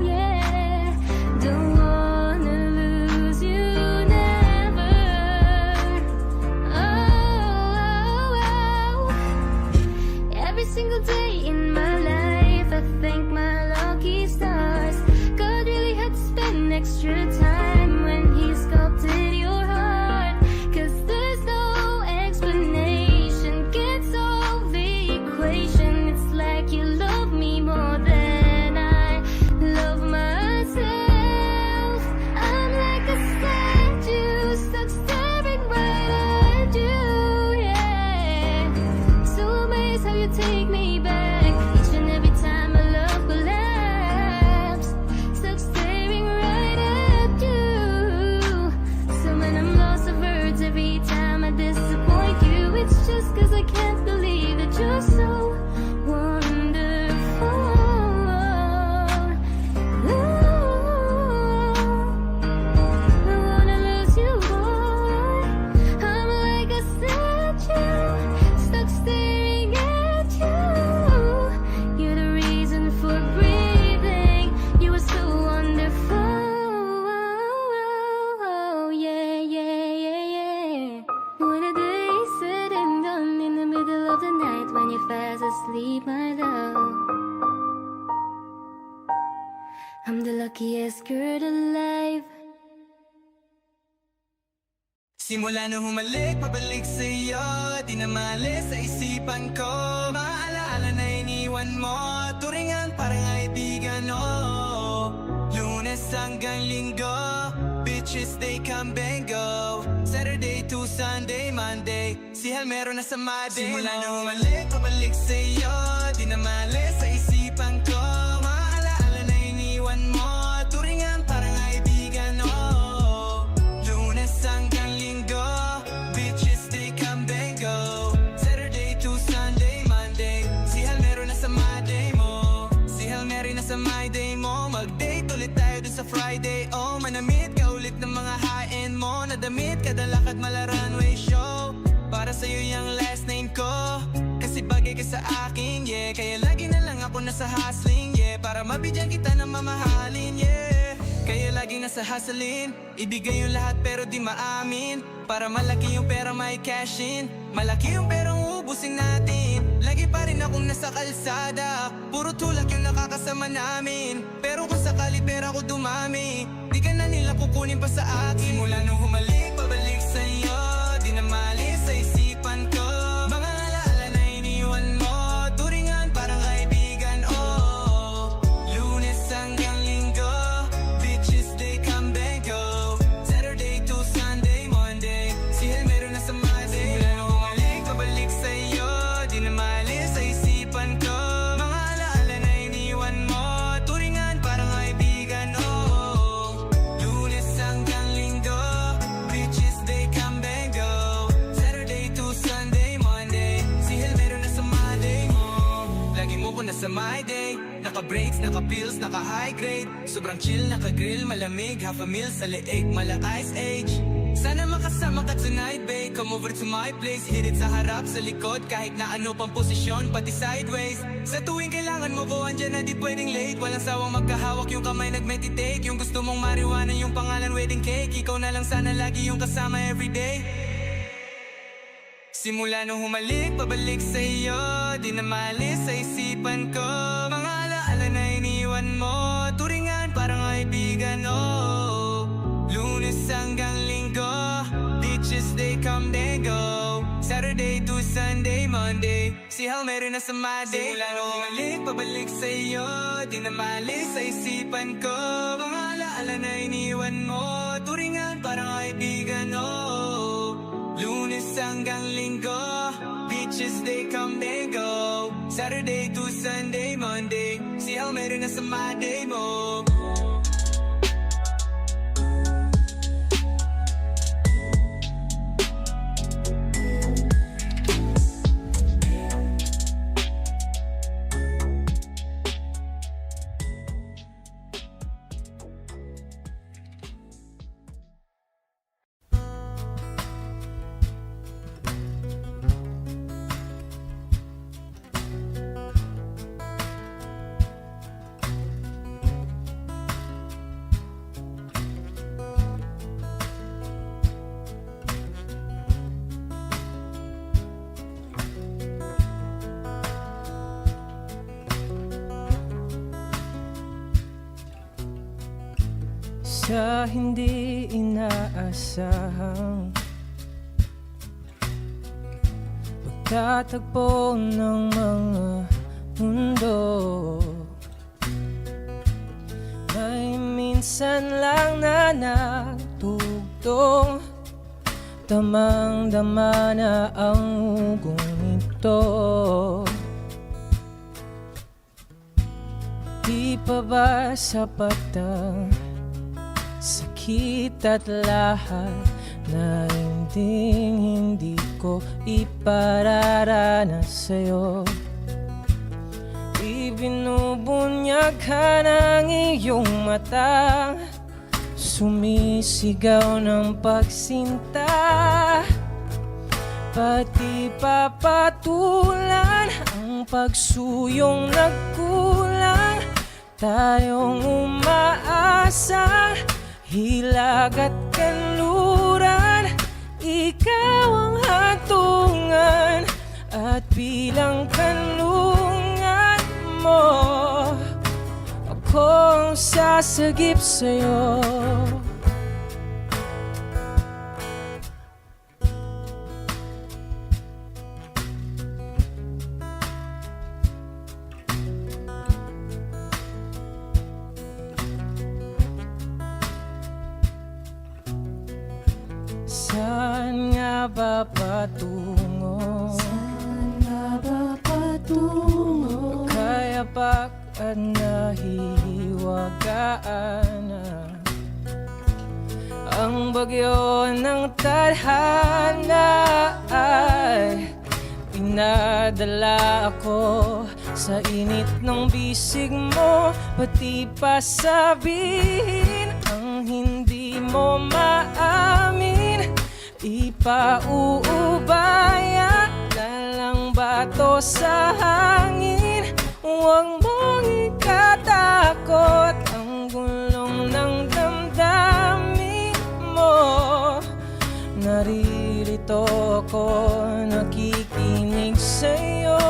yeah. Don't wanna lose you never. Oh. Every single day in my life, I thank my lucky stars. God really had to spend extra time when he sculpted your heart. 'Cause there's no explanation, can't solve the equation. It's like you love me more than I love myself. I'm like a statue, stuck staring right at you, yeah. So amazed how you take me back. Each and every time my love collapse, stuck staring right at luckiest girl alive. Simula nung humalik, pabalik sa'yo Di na maalis sa isipan ko Mga alaala na iniwan mo Turingan parang kaibigan, oh Lunes hanggang Linggo Bitches, they come and go Saturday to Sunday, Monday Si Hal meron na sa Monday Simula nung humalik, pabalik sa'yo Di na maalis sa isipan ko Mga alaala na iniwan mo Turingan parang kaibigan, oh Lunes hanggang Linggo Bitches, they come and go Saturday to Sunday, Monday Si Hal meron na sa Monday mo Si Hal meron na sa my day mo Mag-date ulit tayo dun sa Friday Oh, manamit ka ulit ng mga high-end mo Nadamit kada lakad mala runway show Para sa'yo yung last name ko Kasi bagay ka sa akin, yeah Kaya lagi na lang ako nasa hustling, yeah Para mabigyan kita ng mamahalin, yeah Kaya lagi nasa hustling Ibigay yung lahat pero di maamin Para malaki yung pera may cash in Malaki yung perang uubusin natin Lagi pa rin akong nasa kalsada Puro tulak yung nakakasama namin Pero kung sakali pera ko dumami Di ka na nila kukunin pa sa akin Simula nung humalik, pabalik sa'yo Di na maalis sa isipan ko Mga alaala na iniwan mo Turingan parang kaibigan, oh Lunes hanggang Linggo Bitches, they come and go Saturday to Sunday, Monday Si Hal meron na sa Monday Simula nung humalik, pabalik sa'yo Di na maalis sa isipan ko Mga alaala na iniwan mo Turingan parang kaibigan, oh Lunes hanggang Linggo Bitches, they come and go Saturday to Sunday, Monday Si Hal meron na sa Monday mo Lagi mo ko nasa my day Naka-breaks, naka-pills, naka-high grade Sobrang chill, naka-grill, malamig Half a meal sa leeg, mala ice age Sana makasama ka tonight, babe Come over to my place Hit it sa harap, sa likod Kahit na ano pang posisyon, pati sideways Sa tuwing kailangan mo ko, andyan na di pwedeng late Walang sawang magkahawak, yung kamay nag-meditate Yung gusto mong marijuana, yung pangalan wedding cake Ikaw na lang sana lagi yung kasama everyday Simula nung humalik, pabalik sa'yo Di na maalis sa isipan ko Mga alaala na iniwan mo Turingan parang kaibigan, oh Lunes hanggang Linggo Bitches, they come, they go Saturday to Sunday, Monday Si Hal meron na sa Monday Simula nung humalik, pabalik sa'yo Di na maalis sa isipan ko Mga alaala na iniwan mo Turingan parang kaibigan, oh Lunes hanggang Linggo Bitches, they come, they go Saturday to Sunday, Monday Si Hal meron na sa Monday mo Sa hindi inaasahang pagtatagpo ng mga mundo May minsan lang na nagtugtong Damang-dama na ang ugong ito Di pa ba sapat ang sakit at lahat na hindi ko ipararanas sa'yo Ibinubunyag ka ng iyong mata Sumisigaw ng pagsinta Pati papatulan ang pagsuyong nagkulang Tayong umaasa Hilag at kanluran Ikaw ang hatungan At bilang kanlungan mo akong sasagip sa'yo. Saan nga ba patungo? Kaya at nahihiwagaan na ang bagyo ng tadhana ay pinadala ako sa init ng bisig mo, pati pa sabihin ang hindi mo maamin. Ipauubaya na lang bato sa hangin. Huwag mong ikatakot ang gulong ng damdamin mo. Naririto ko, nakikinig sa'yo.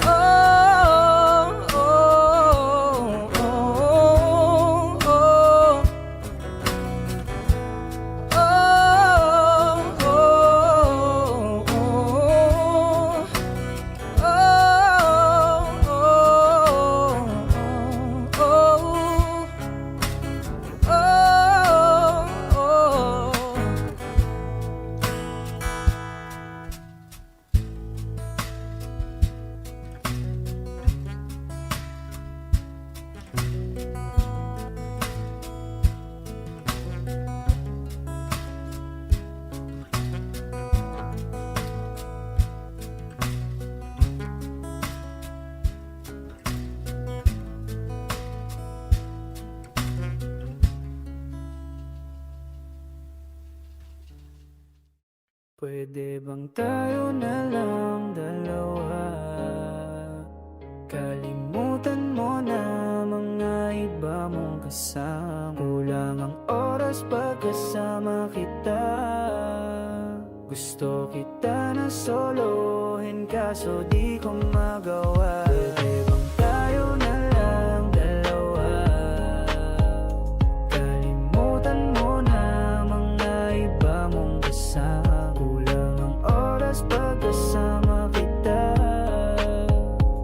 Oh, oh, oh, oh, oh. Pwede bang tayo na lang dalawa? Kalimutan mo na mga iba mong kasama. Kulang ang oras pagkasama kita. Gusto kita na solohin kaso di ko magawa. Pwede bang tayo na lang dalawa? Kalimutan mo na mga iba mong kasama. Pagkasama kita,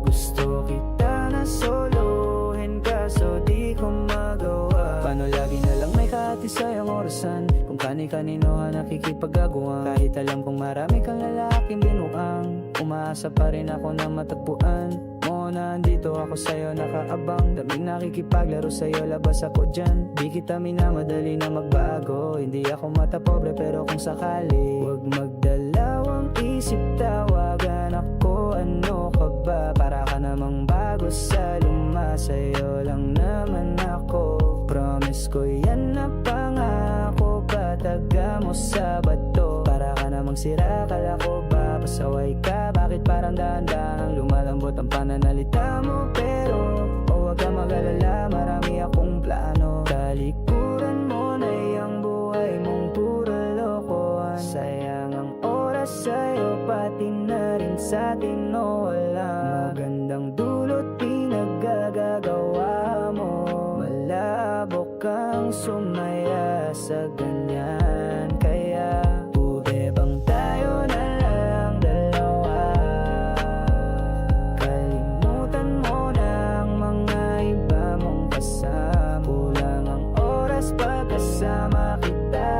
gusto kita na solohin kaso di ko magawa. Paano lagi na lang may kahatisayang orasan? Kung kani-kanino ka nakikipag-aguan. Kahit alam kong marami kang lalaking binuang, umaasa pa rin ako na matagpuan mo na andito ako sa'yo nakaabang. Daming nakikipaglaro sa'yo, labas ako dyan. Di kita minamadali na magbago. Hindi ako mata pobre pero kung sakali, huwag magdalawang isip, tawagan ako. Ano ka ba? Para ka namang bago sa luma. Sa'yo lang naman ako. Promise ko yan na pangako. Pataga mo sa bato. Para ka namang sira, kala ko ba pasaway ka? Bakit parang dahan-dahan lumalambot ang pananalita mo? Pero huwag ka mag-alala, marami akong plano. Talikuran mo na yung buhay mong puro lokohan. Sayang ang oras sa'yo, pati na rin sa'tin o wala. Magandang dulot pinagagagawa mo. Malabo kang sumaya sa ganyan. Kaya pwede bang tayo na lang dalawa? Kalimutan mo na ang mga iba mong kasama. Kulang ang oras pagkasama kita.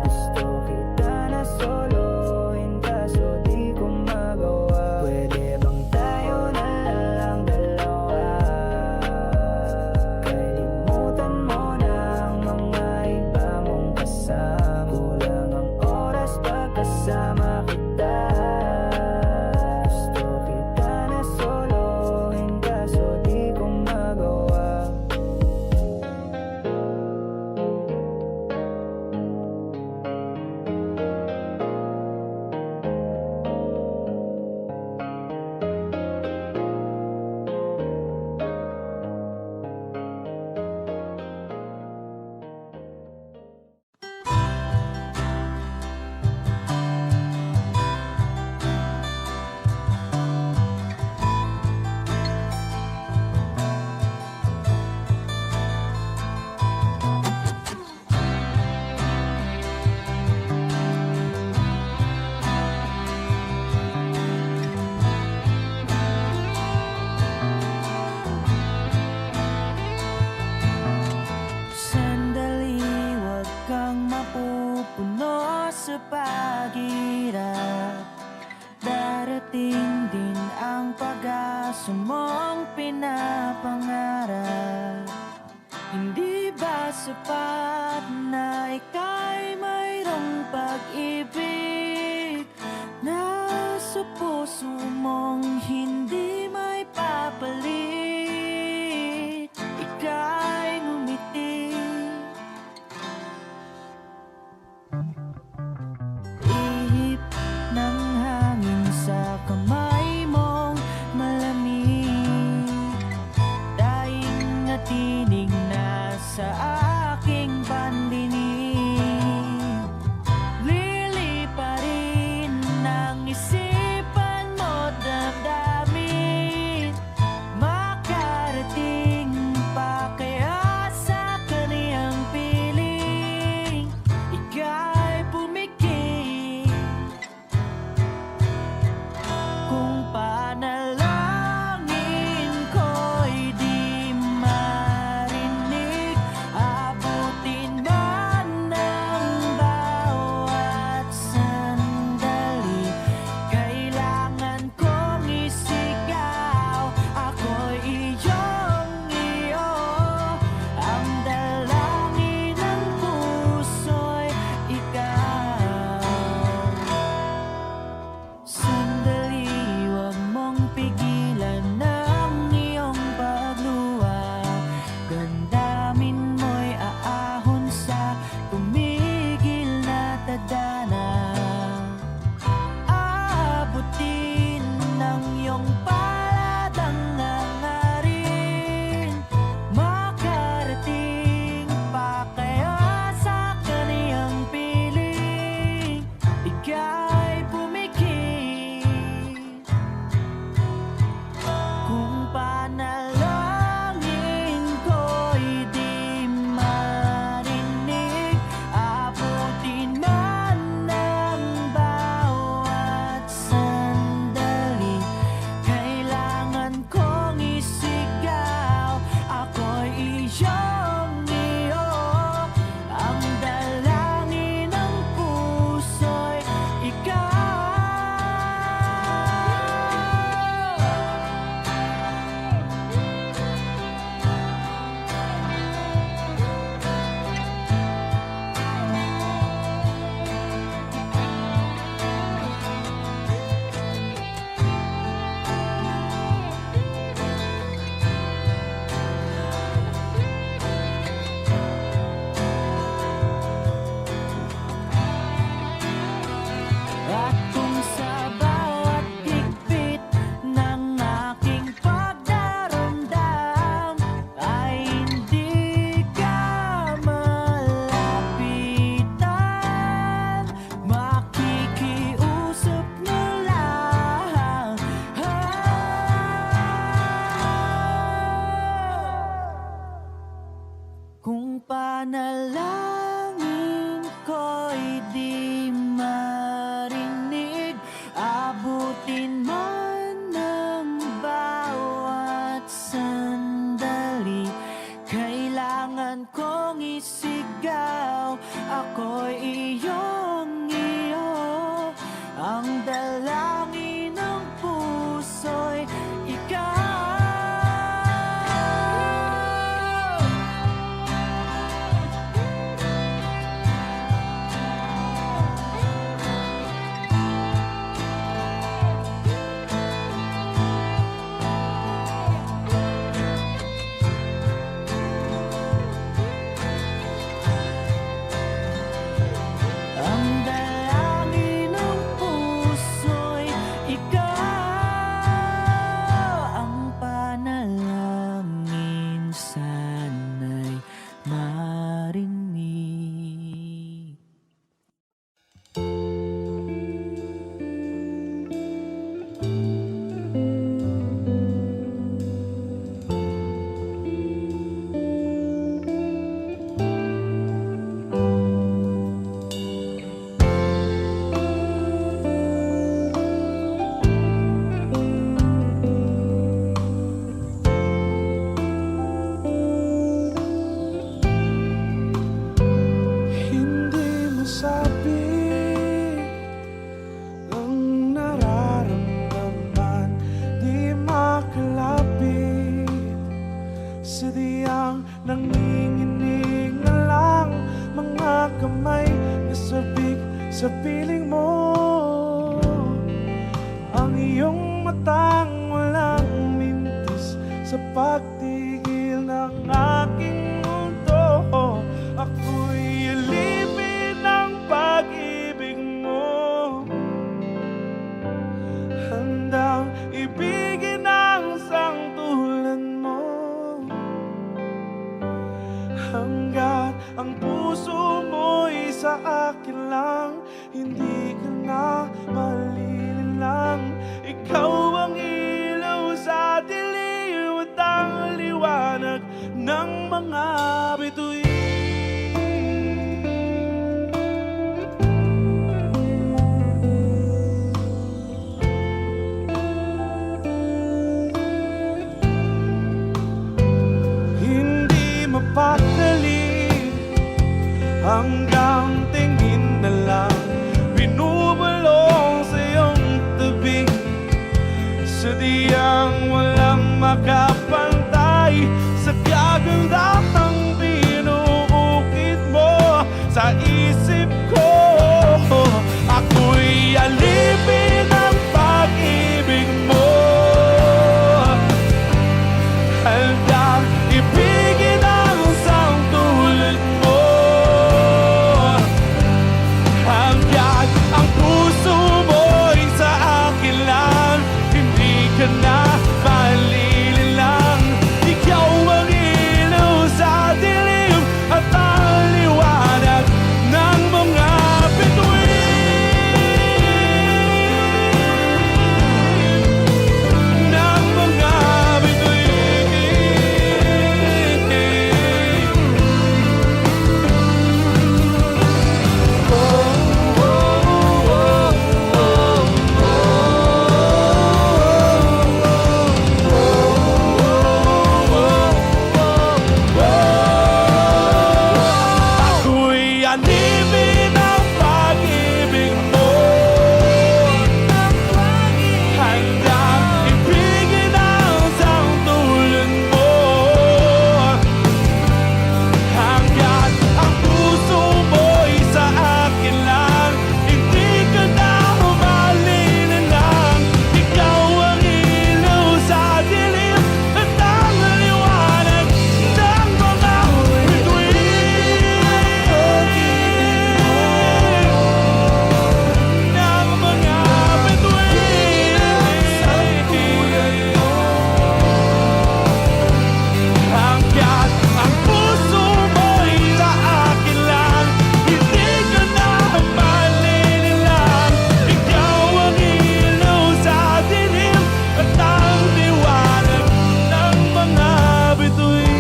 Gusto kita na solohin kaso di ko magawa. Pwede bang tayo na lang dalawa? Kalimutan mo na ang mga iba sapat na ika'y mayroong pag-ibig na sa puso mong hindi may papalit. Ika'y ngumiti, ihip ng hangin sa kamay mong malamig, daing na tinig na sa aking pandinig. Liliparin ng isipan mo damdamin, makarating pa kaya sa kaniyang piling. Ika'y pumikit kung panalangin ko'y di marinig, abutin man ng bawat sandali. Kailangan kong isigaw, ako'y iyong-iyo, ang dalangin ng puso'y ikaw. Sandali, huwag mong pigilan ng iyong pagluha. Damdamin mo'y aahon sa tumigil na tadhana. Aabutin ng iyong palad ang hangarin, makarating pa kaya sa kaniyang piling. Ika'y pumikit kung panalangin ko'y di marinig, abutin man ng bawat sandali. Kailangan kong isigaw, ako'y iyong-iyo, ang dalangin ng puso'y ikaw. At kung sa bawat higpit ng aking pagdaramdam ay hindi ka malapitan, makikiusap na lang. Kung panalangin ko'y di marinig, abutin man ng bawat sandali. Kailangan kong isigaw, ako'y iyong-iyo, ang dalangin ng puso'y ikaw. Ang dalangin ng puso'y ikaw, ang panalangin sana'y marinig. Sadyang nanginginig na kamay na sabik sa piling mo. Ang iyong matang walang mintis sa pagtigil ng aking mundo. Ako'y alipin ng pag-ibig mo, handang ibigin ang sangtulan mo. Hanggat ang puso mo'y sa akin lang, hindi ka na malililang. Ikaw ang ilaw sa dilim at ang liwanag ng mga bituin. Hindi mapakali hanggang tingin na lang, binubulong sa iyong tabi. Sadyang walang makapantay sa kagandahang binuukit mo sa isip ko. Ako'y alipin ng pag-ibig mo, handang ibigin ang sangtulan mo. Hanggang ang puso mo'y sa akin lang, hindi ka na malililang. Ikaw ang ilaw sa dilim at ang liwanag ng mga bituin. Ng mga bituin. Ako'y alipin ng pag-ibig mo, handang ibigin ang sangtulan mo. Hanggat ang puso mo'y sa akin lang, hindi ka na malililang. Ikaw ang ilaw sa dilim at ang liwanag ng mga bituin. Ng mga bituin. Hanggat ang puso mo'y sa akin lang, hindi ka na malililang. Ikaw ang ilaw sa dilim at ang liwanag ng mga bituin.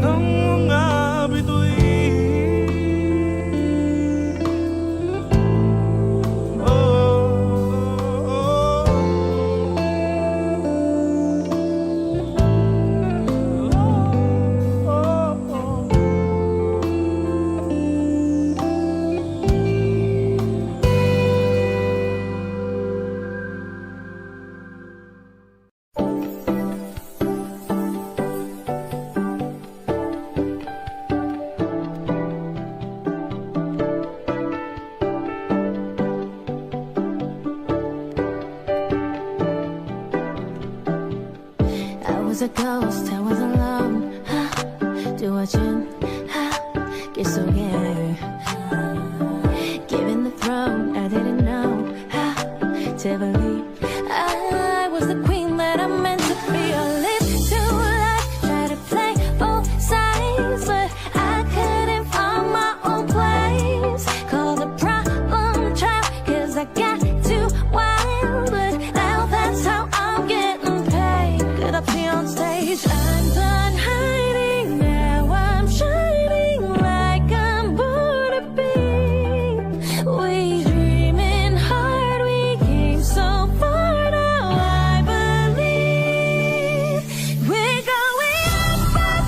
Ng mga bituin. I was a ghost, I was alone. 두어진 길 속에 given the throne, I didn't know to believe I was the queen that I meant to be. I lived too life, try to play both sides, but I couldn't find my own place. Call the problem child, 'cause I got too wild, but now that's how I'm getting paid. Good up here on stage, I'm done hiding, now I'm shining like I'm born to be. We dreaming hard, we came so far, now I believe we're going up,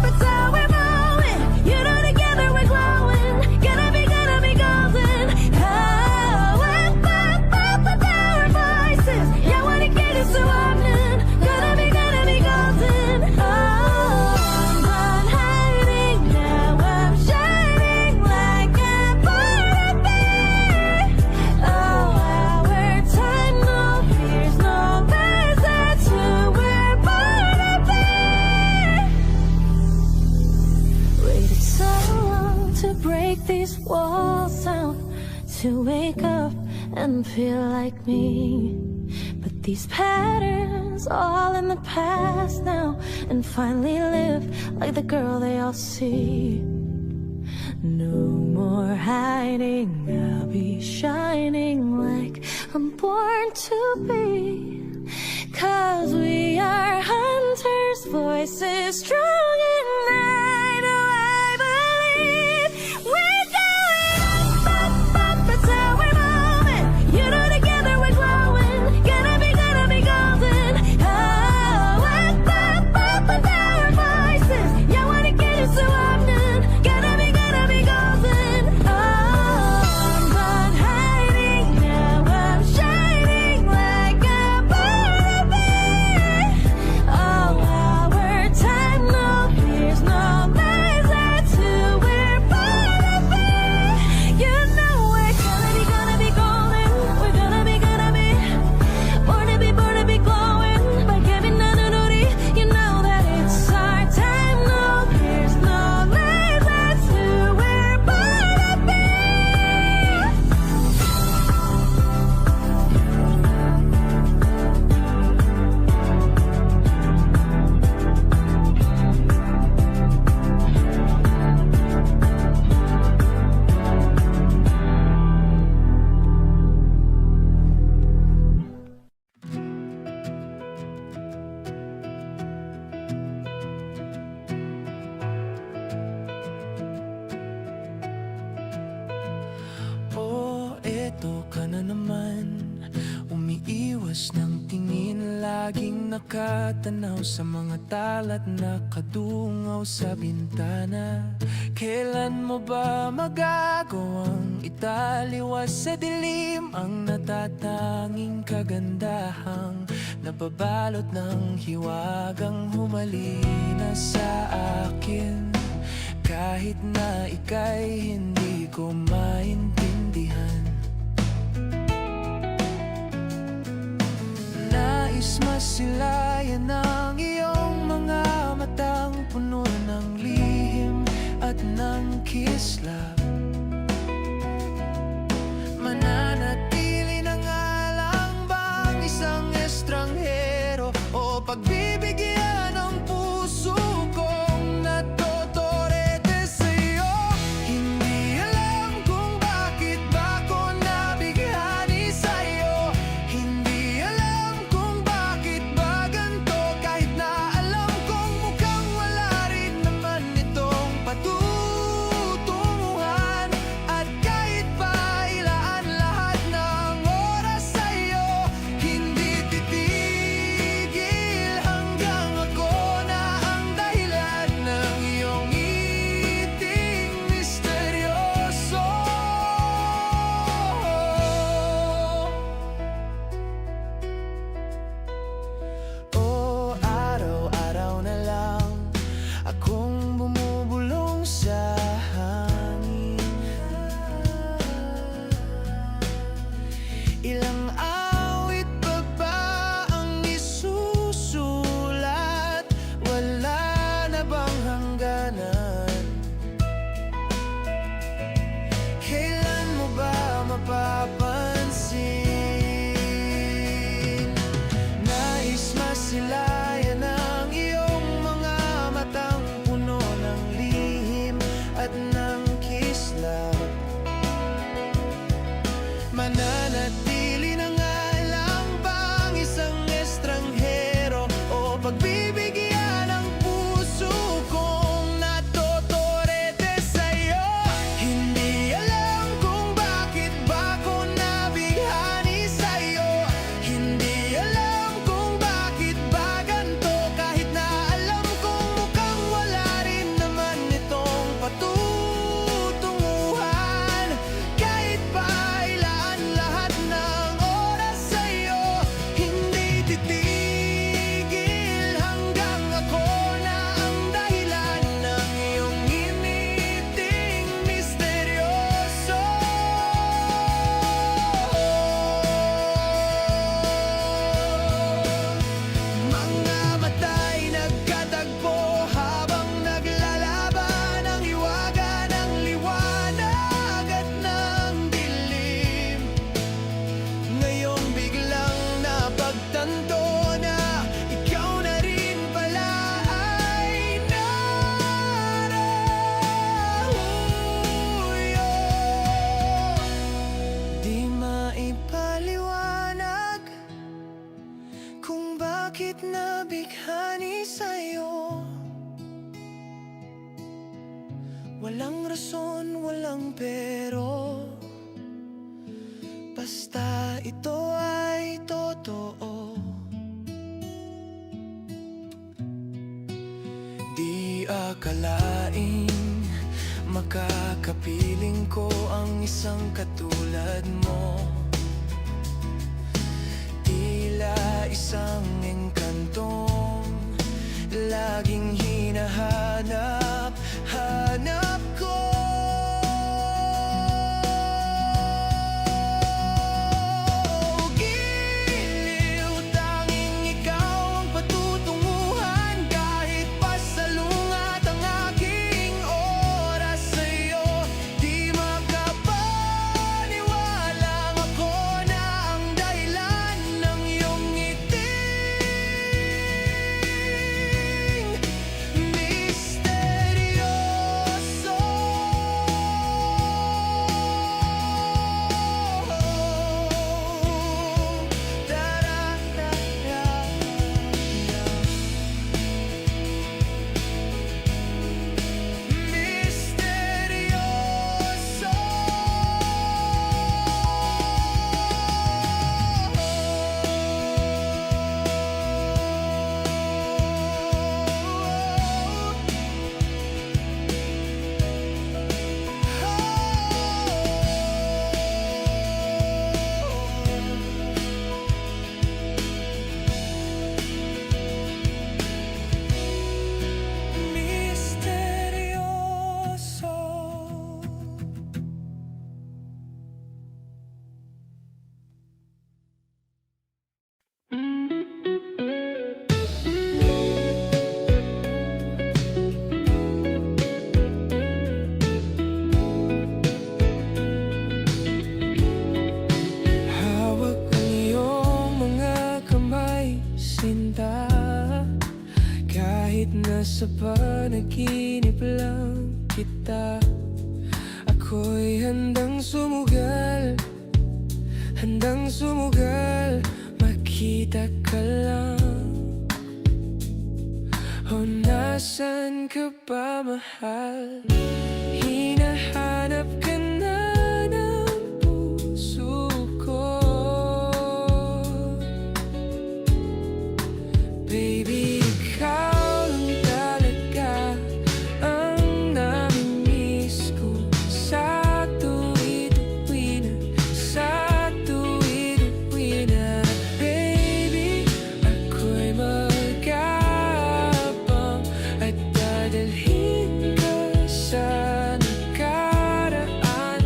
that's how we're going. You know together we're glowing, gonna be golden. Oh, up, with our voices, yeah, wanna get it so often. Gonna be golden. Oh. to wake up and feel like me. But these patterns all in the past now, and finally live like the girl they all see. No more hiding, I'll be shining like I'm born to be. 'Cause we are hunters, voices strong and I know I believe we're going up, that's how we're moving. You know together we're growing, gonna be golden. Oh, up with our voices. Yeah, wanna get you so often, gonna be golden. Oh, I'm not hiding now, I'm shining like a butterfly. Oh, our time, no fears, no lies, that's who we're born to be. You know we're gonna be golden, we're gonna be born to be glowing by Kevin Nanunuri. You know that it's our time, no fears, no lies, that's who we're born to be. Oh, eto ka na naman. Umiiwas ng tingin, laging nakatanaw sa mga talat na kadungaw sa bintana. Kailan mo ba magagawang italiwas sa dilim ang natatanging kagandahang nababalot ng hiwagang humalina sa akin? Kahit na ika'y hindi ko maintindihan, nais masilayan ang iyong mga matang puno ng lihim at ng kislap. Mananatili na nga lang bang isang estranghero o pagbibigyan ng puso kong natotorete sa'yo? Hindi alam kung bakit ba ko nabighani sa'yo. Hindi alam kung bakit ba ganito, kahit na alam kong mukhang wala rin naman itong patutunguhan. At kahit pa ilaan lahat ng oras sa'yo, hindi titigil hanggang nabighani sa'yo. Walang rason, walang pero, basta ito ay totoo. Di akalaing makakapiling ko ang isang katulad mo. Tila isang engkantong laging hinahanap, hanap ko. Giliw, tanging ikaw ang patutunguhan. Kahit pasalungat ang aking oras sa'yo, di makapaniwalang ako na ang dahilan ng iyong ngiting misteryoso. Misteryoso. Misteryoso. Hawak ang iyong mga kamay, sinta. Kahit nasa panaginip lang kita, ako'y handang sumugal, makita ka lang. O nasan ka ba, mahal? Hinahanap ka na ng puso ko. Baby, ikaw lang talaga ang namimiss ko. Sa tuwid-uwi na, baby, ako'y magabang at dadalhin ka sa nakaraan,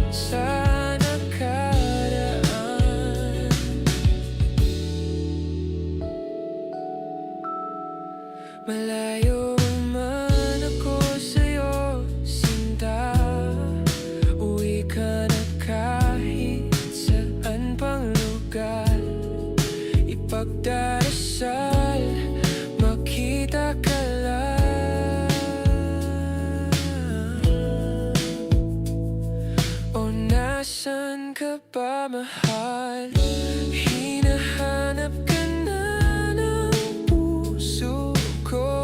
Malayo man ako sa'yo, sinta. Uwi ka na kahit saan pang lugar. Ipagdarasal, makita ka lang. O nasan ka ba, mahal? Hinahanap ka na ng puso ko.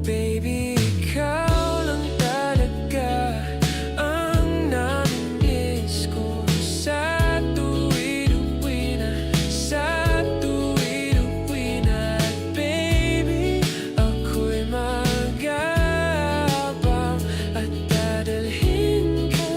Baby, ikaw lang talaga ang namimiss ko. Sa tuwid-uwi na, baby, ako'y magabang at dadalhin ka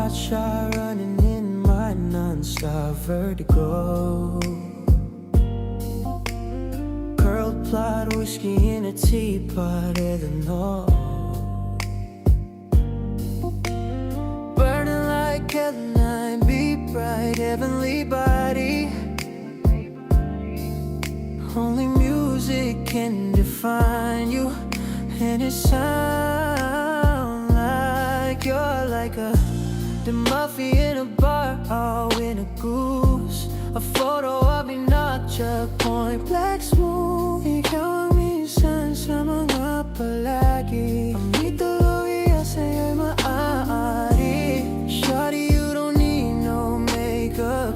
Hot shot running in my non-stop vertigo. Curled plot, whiskey in a teapot, Eleanor. Burning like Caroline, be bright, heavenly body. Only music can define you, and it sounds like you're like the mafia in a bar, all in a goose. A photo of me notcha, point black smooth. Ikaw ang minsan sa mga palagi. Ang mitolohiya sa'yo'y maaari. Shawty, you don't need no makeup.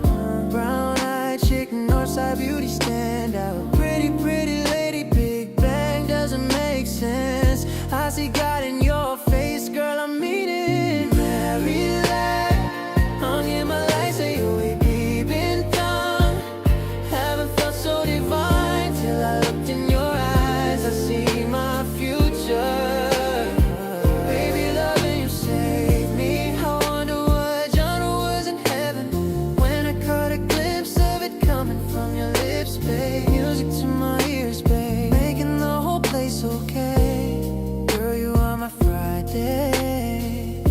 Brown-eyed chick, Northside beauty stand out. Pretty, pretty lady, Big Bang doesn't make sense. I see God in your face, girl, I mean it. Maryland, ang Himalaya sa'yo ay bibintang. Haven't felt so divine till I looked in your eyes. I see my future. Baby, loving you saved me. I wonder what genre was in heaven when I caught a glimpse of it coming from your lips, babe. Music to my ears, babe, making the whole place okay. Girl, you are my Friday,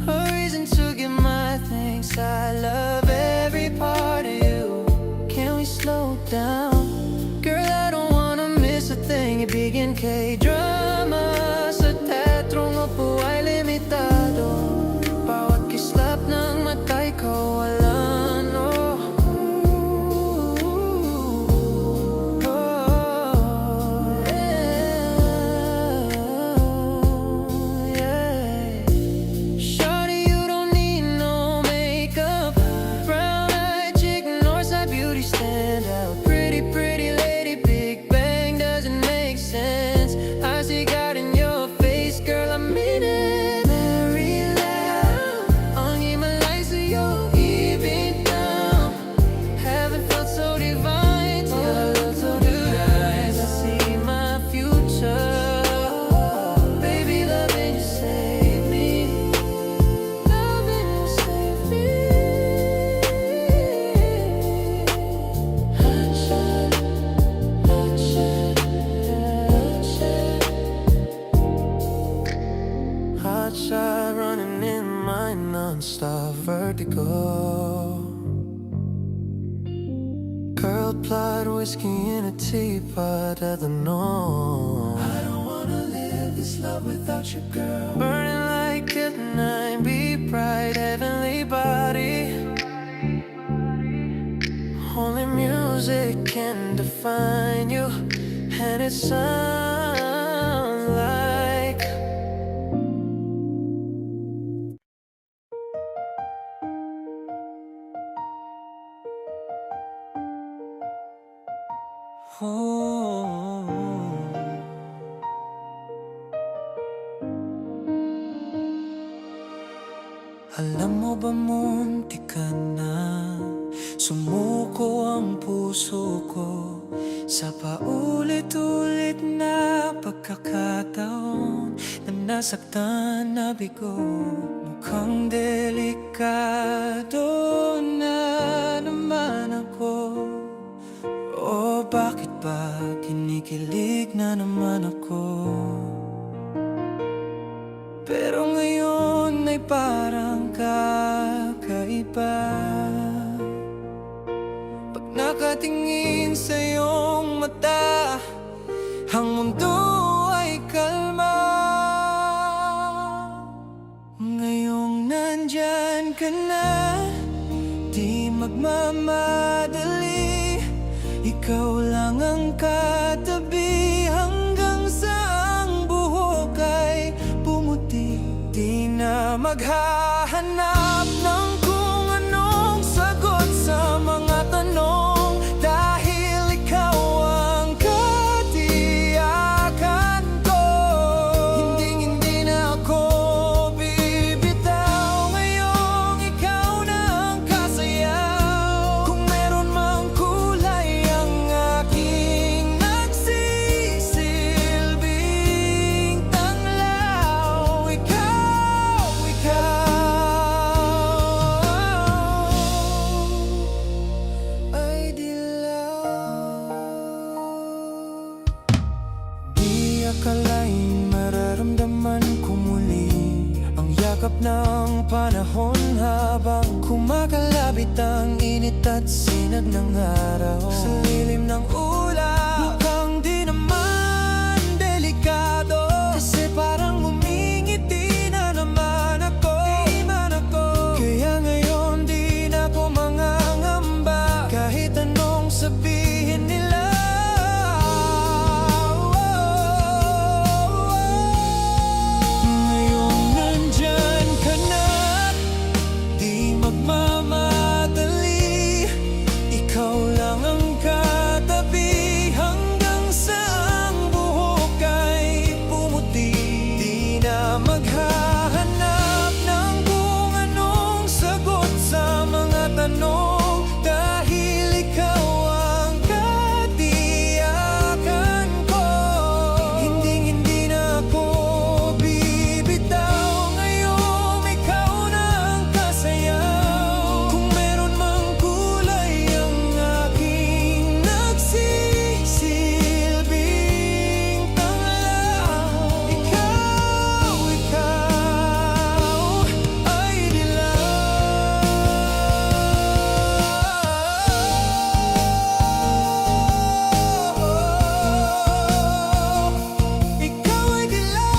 a reason to give my thanks. I love every part of you. Can we slow down? Girl, I don't wanna miss a thing. Ibigin K-drama sa teatrong upo ay limitado. Bawat kislap ng matay ko wala, no. Shawty, you don't need no makeup. Brown-eyed chick, Northside beauty stand out. Pretty, pretty lady, Big Bang doesn't make sense. I see God in your face, girl, I mean it. Maryland, ang Himalaya sa'yo ibintang. Haven't felt so divine till I looked in your eyes. I see my future. Baby, loving you save me. Loving you save me. Hot shot, hot shot, hot shot. Hot shot running in my non-stop vertigo. Curled plot, whiskey in a teapot, Eleanor. I don't wanna live this love without you, girl. Burning like Caroline, be bright, heavenly body. Only music can define you, and it sounds like Alam mo ba munti ka na sumuko ang puso ko sa paulit-ulit na pagkakataon na nasaktan na bigo. Mukhang delikado na naman ako. O bakit ba kinikilig na naman ako? Pero ngayon ay parang kakaiba. Pag nakatingin sa iyong mata, ang mundo ay kalma. Ngayong nandyan ka na, di magmamadali. Ikaw lang ang katabi hanggang sa ang buhok ay pumuti. Di na maghahanap ng kung anong sagot sa mga tanong, dahil ikaw ang katiyakan ko. Hindi na ako bibitaw. Ngayong ikaw na ang kasayaw. Kung meron mang kulay ang aking nagsisilbing tanglaw, ikaw yakap ng panahon habang kumakalapit ang init at sinag ng araw. Sa lilim ng ulap, mukhang di naman delikado, kasi parang umingiti na naman ako. Kaya ngayon di na ako mangangamba, kahit anong sabihin nila. Ngayon nandyan ka na, di magmamadali. Ikaw lang ang katabi hanggang sa ang buhok ay pumuti. Di na maghahanap ng kung anong sagot sa mga tanong, dahil ikaw ang katiyakan ko. Hindi na ako bibitaw. Ngayong ikaw na ang kasayaw. Kung meron mang kulay ang aking nagsisilbing tanglaw, ikaw ay dilaw. Ikaw ay dilaw.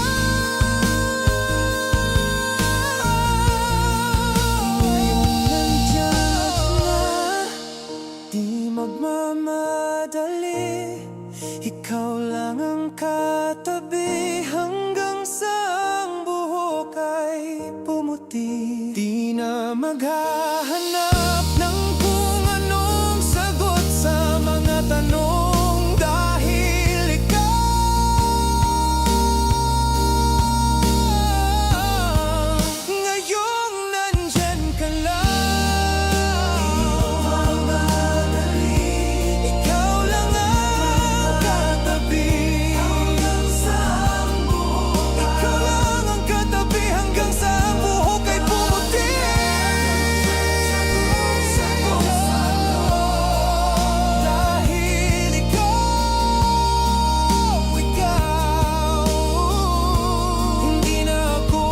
Ngayon nandyan na, di magmamadali. Ikaw lang ang katabi hanggang sa ang buhok ay pumuti. Di na maghahanap ng kung anong sagot sa mga tanong, dahil ikaw ngayong nandyan ka lang. Ikaw lang ang katabi hanggang sa ang buhok. Ikaw lang ang katabi hanggang sa ang buhok ay pumuti. Dahil ikaw, hindi na ako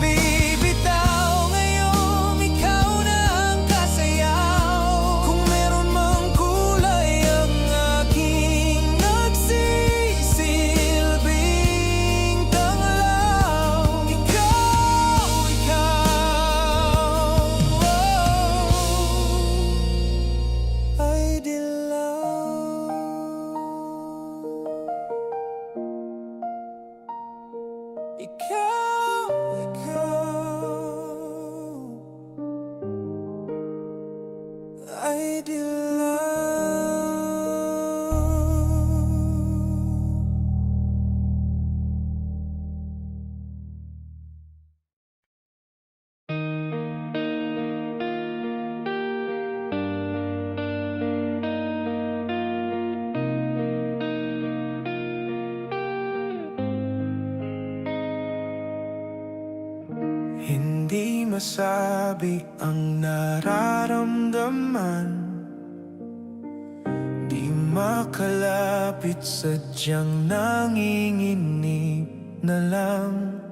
bibitaw. Ngayong ikaw na ang kasayaw. Kung meron mang kulay ang aking nagsisilbing tanglaw, ikaw ay dilaw. Ikaw ay dilaw. Hindi masabi ang nararamdaman, di makalapit, sadyang nanginginig na lang.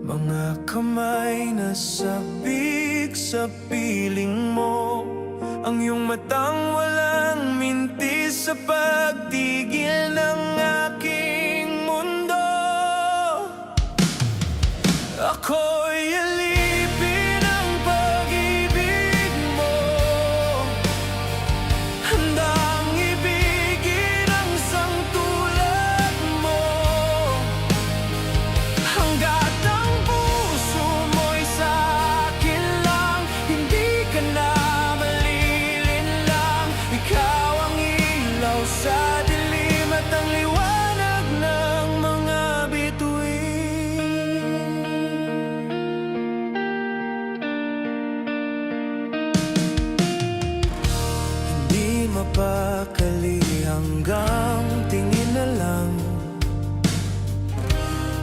Mga kamay na sabik sa piling mo, ang iyong matang walang mintis sa pagtigil ng aking mundo. Ako'y alipin ng pag-ibig mo, handang ibigin ang sangtulad mo, hanggat ang puso mo'y sa akin lang. Hindi ka na malilinlang, ikaw ang ilaw sa dilim at ang liwanag ng mga bituin. Hindi mapakali hanggang tingin na lang,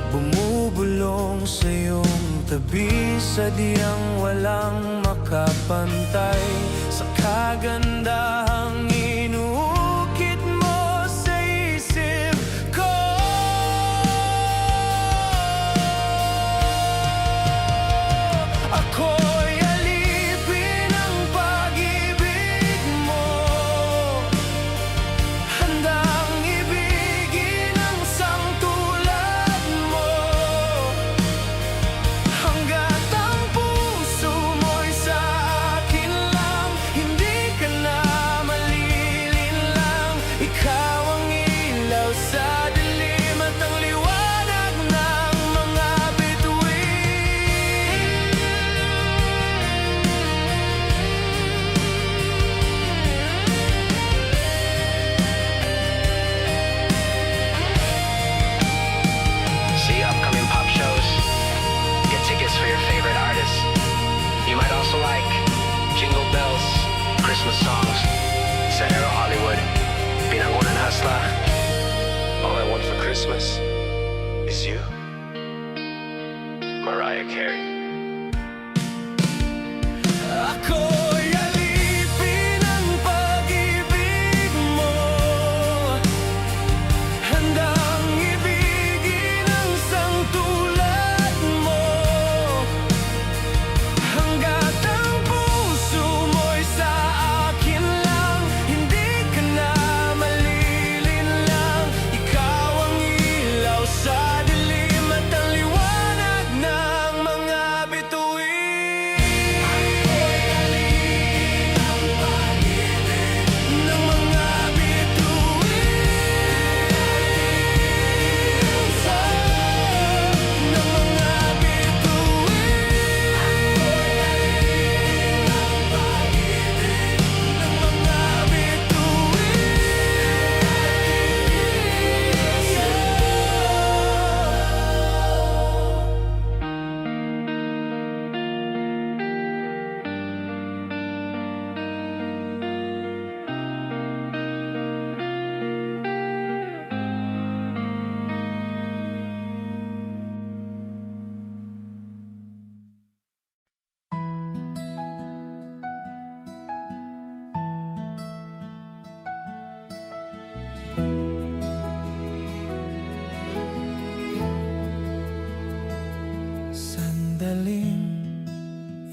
bumubulong sa iyong tabi, sadyang walang makapantay sa kagandahang inuukit mo sa isip ko.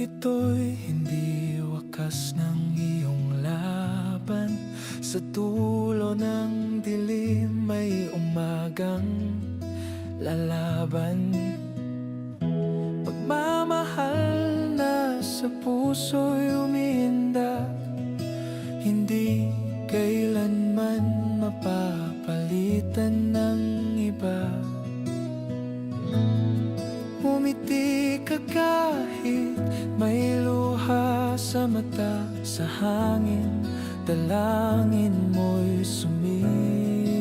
Ito'y hindi wakas ng iyong laban. Sa dulo ng dilim may umagang lalaban. Pagmamahal na sa puso'y umiindak, hindi kailanman mapapalitan ng iba. Umiti ka kahit may luha sa mata. Sa hangin, dalangin mo'y sumisinta.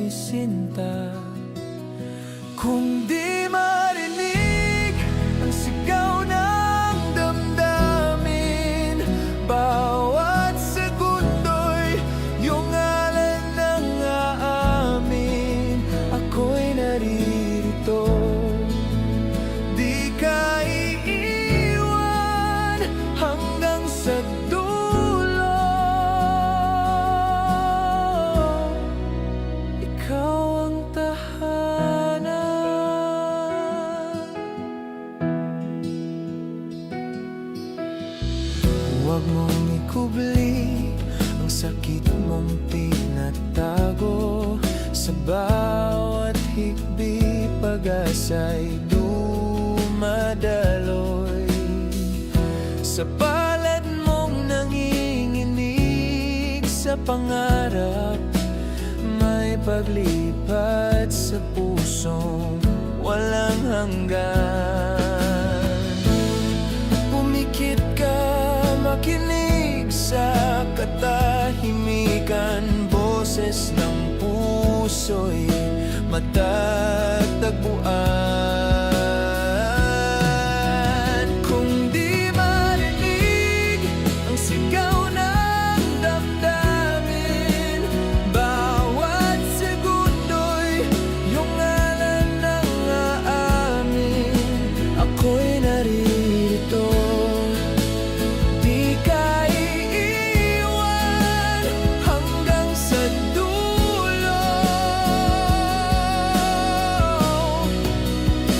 Kung di marinig ang sigaw ng damdamin, bawat segundo'y iyong ngalan ang aamin. Ako'y naririto, di ka iiwan hanggang sa dulo. Ikaw ang tahanan. Huwag mong ikubli ang sakit mong pinatago. Sa bawat higbi, pag-asa'y dumadaloy. Sa palad mong nanginginig sa pangarap, may paglipat sa pusong walang hanggan. Pumikit ka, makinig sa katahimikan. Boses ng puso'y matatagpuan. Kung di marinig ang sigaw ng damdamin, bawat segundo'y iyong ngalan ang aamin. Ako'y naririto, di ka iiwan hanggang sa dulo.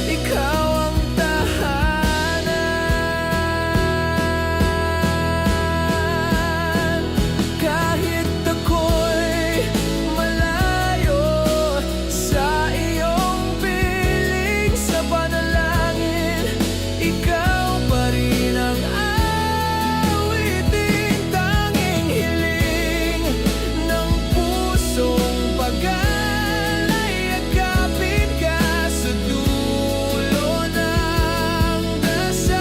Ikaw ang tahanan. Kahit ako'y malayo sa iyong piling, sa panalangin, ikaw pa rin ang awiting tanging hiling ng pusong pag-alay. Yakapin ka sa dulo ng dasal.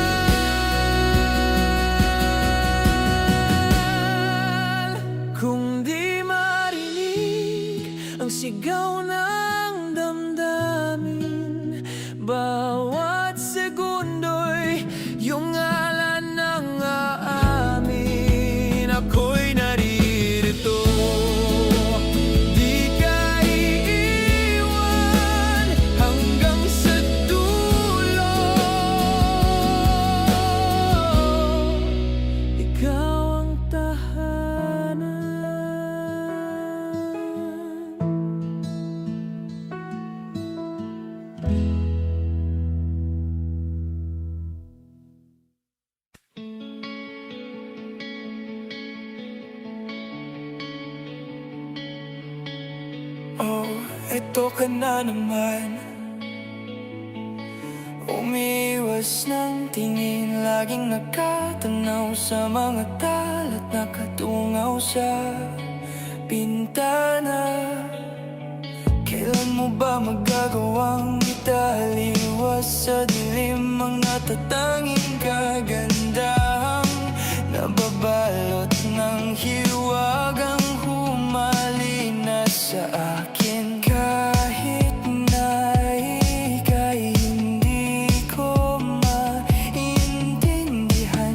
Kung di marinig ang sigaw ng damdamin, bawat segundo'y iyong ngalan ang aamin. Ako'y naririto, di ka iiwan hanggang sa dulo. Ikaw ang tahanan. Oh, ito ka na naman. Umiwas ng tingin, laging nakatanaw sa mga talat, nakatungaw sa bintana. Kailan mo ba magagawang italiwas sa dilim ang natatanging kagandahang nababalot ng hiwagang humalina sa akin? Kahit na ika'y hindi ko maintindihan,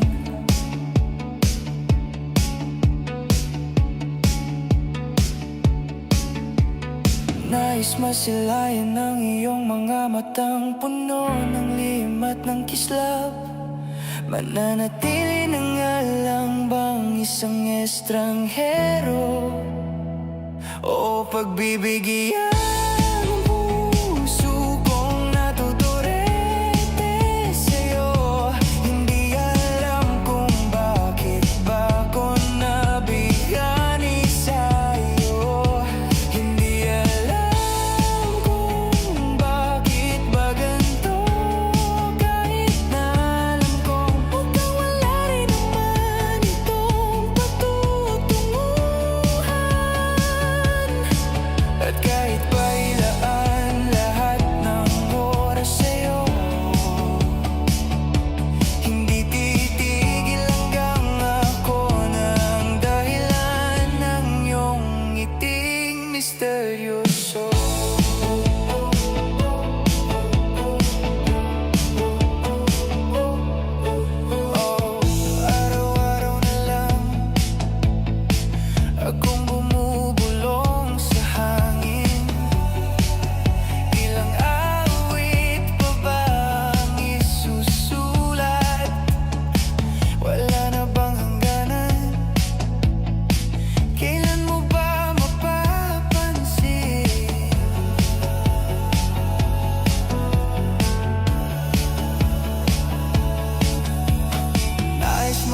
nais masilayan ng iyong mga matang puno ng lihim at ng kislap. Mananatili na nga lang bang isang estranghero o pagbibigyan ang puso kong natuturete sa'yo? Hindi alam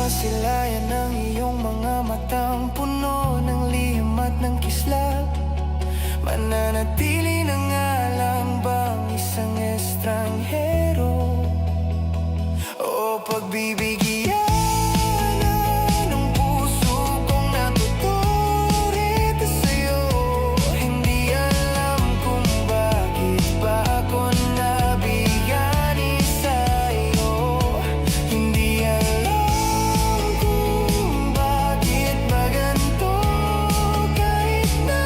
masilayan ng iyong mga matang puno ng lihim at ng kislap. Mananatili na nga lang bang isang estranghero o pagbibigyan ng puso kong natuturit sa'yo? Hindi alam kung bakit ba ako nabigani sa'yo. Hindi alam kung bakit ba ganito, kahit na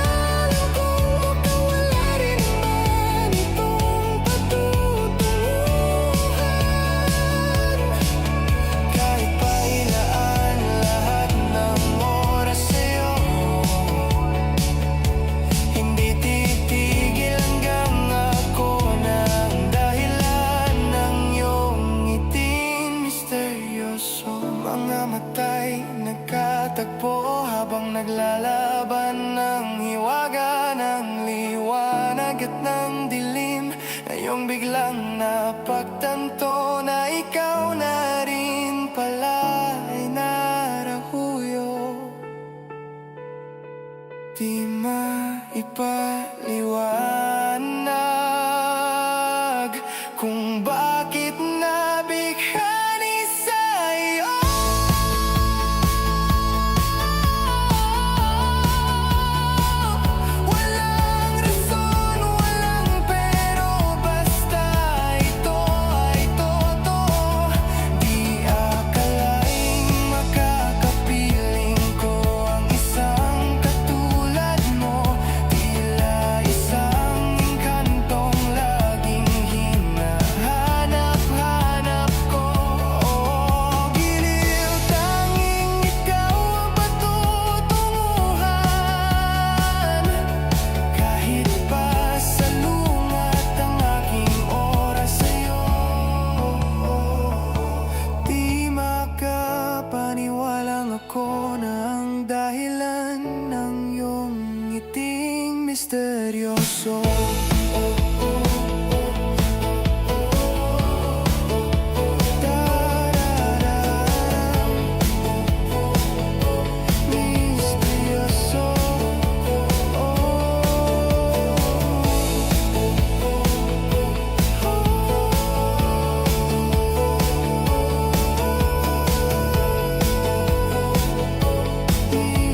alam kong makawala rin naman itong patutunguhan. Kahit pa ilaan lahat ng oras sa'yo, hindi titigil hanggang ako na ang dahilan ng iyong ngiting misteryoso. Mga mata'y nagkatagpo habang naglalaban ng hiwaga ng liwanag at ng dilim. Ngayong biglang napagtanto na ikaw na rin pala ay narahuyo. Di maipaliwanag kung bakit nabighani sa'yo. Walang rason, walang pero, basta ito ay totoo. Di akalaing makakapiling ko ang isang katulad mo. Tila isang engkantong laging hinahanap-hanap ko. Giliw, tanging ikaw ang patutunguhan. Kahit pa salungat ang aking oras sa'yo, di makapaniwalang ako na ang dahilan ng iyong ngiting misteryoso. Misteryoso.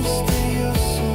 Misteryoso.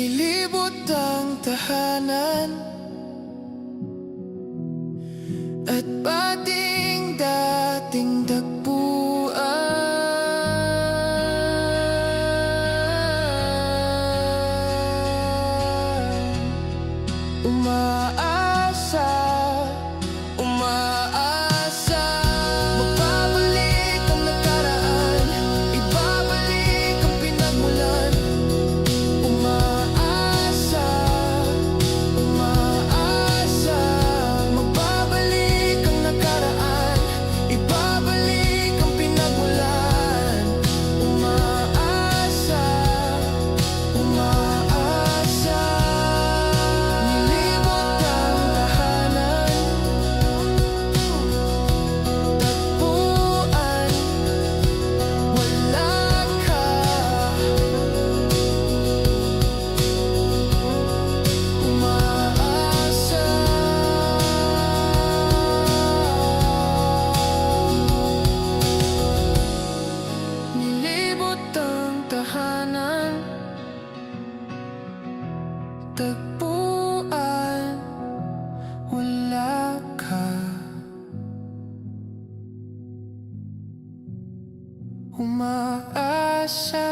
Nilibot ang tahanan at pating dating tagpuan. Umaasa, umaasa, magbabalik ang nakaraan, ibabalik ang pinagmulan. Umaasa, umaasa, magbabalik ang nakaraan, ibabalik ang pinagmulan. Umaasa, umaasa, nilibot ang tahanan, tagpuan, wala ka. Umaasa, nilibot ang tahanan, tagpuan, wala ka. Umaasa.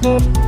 Thank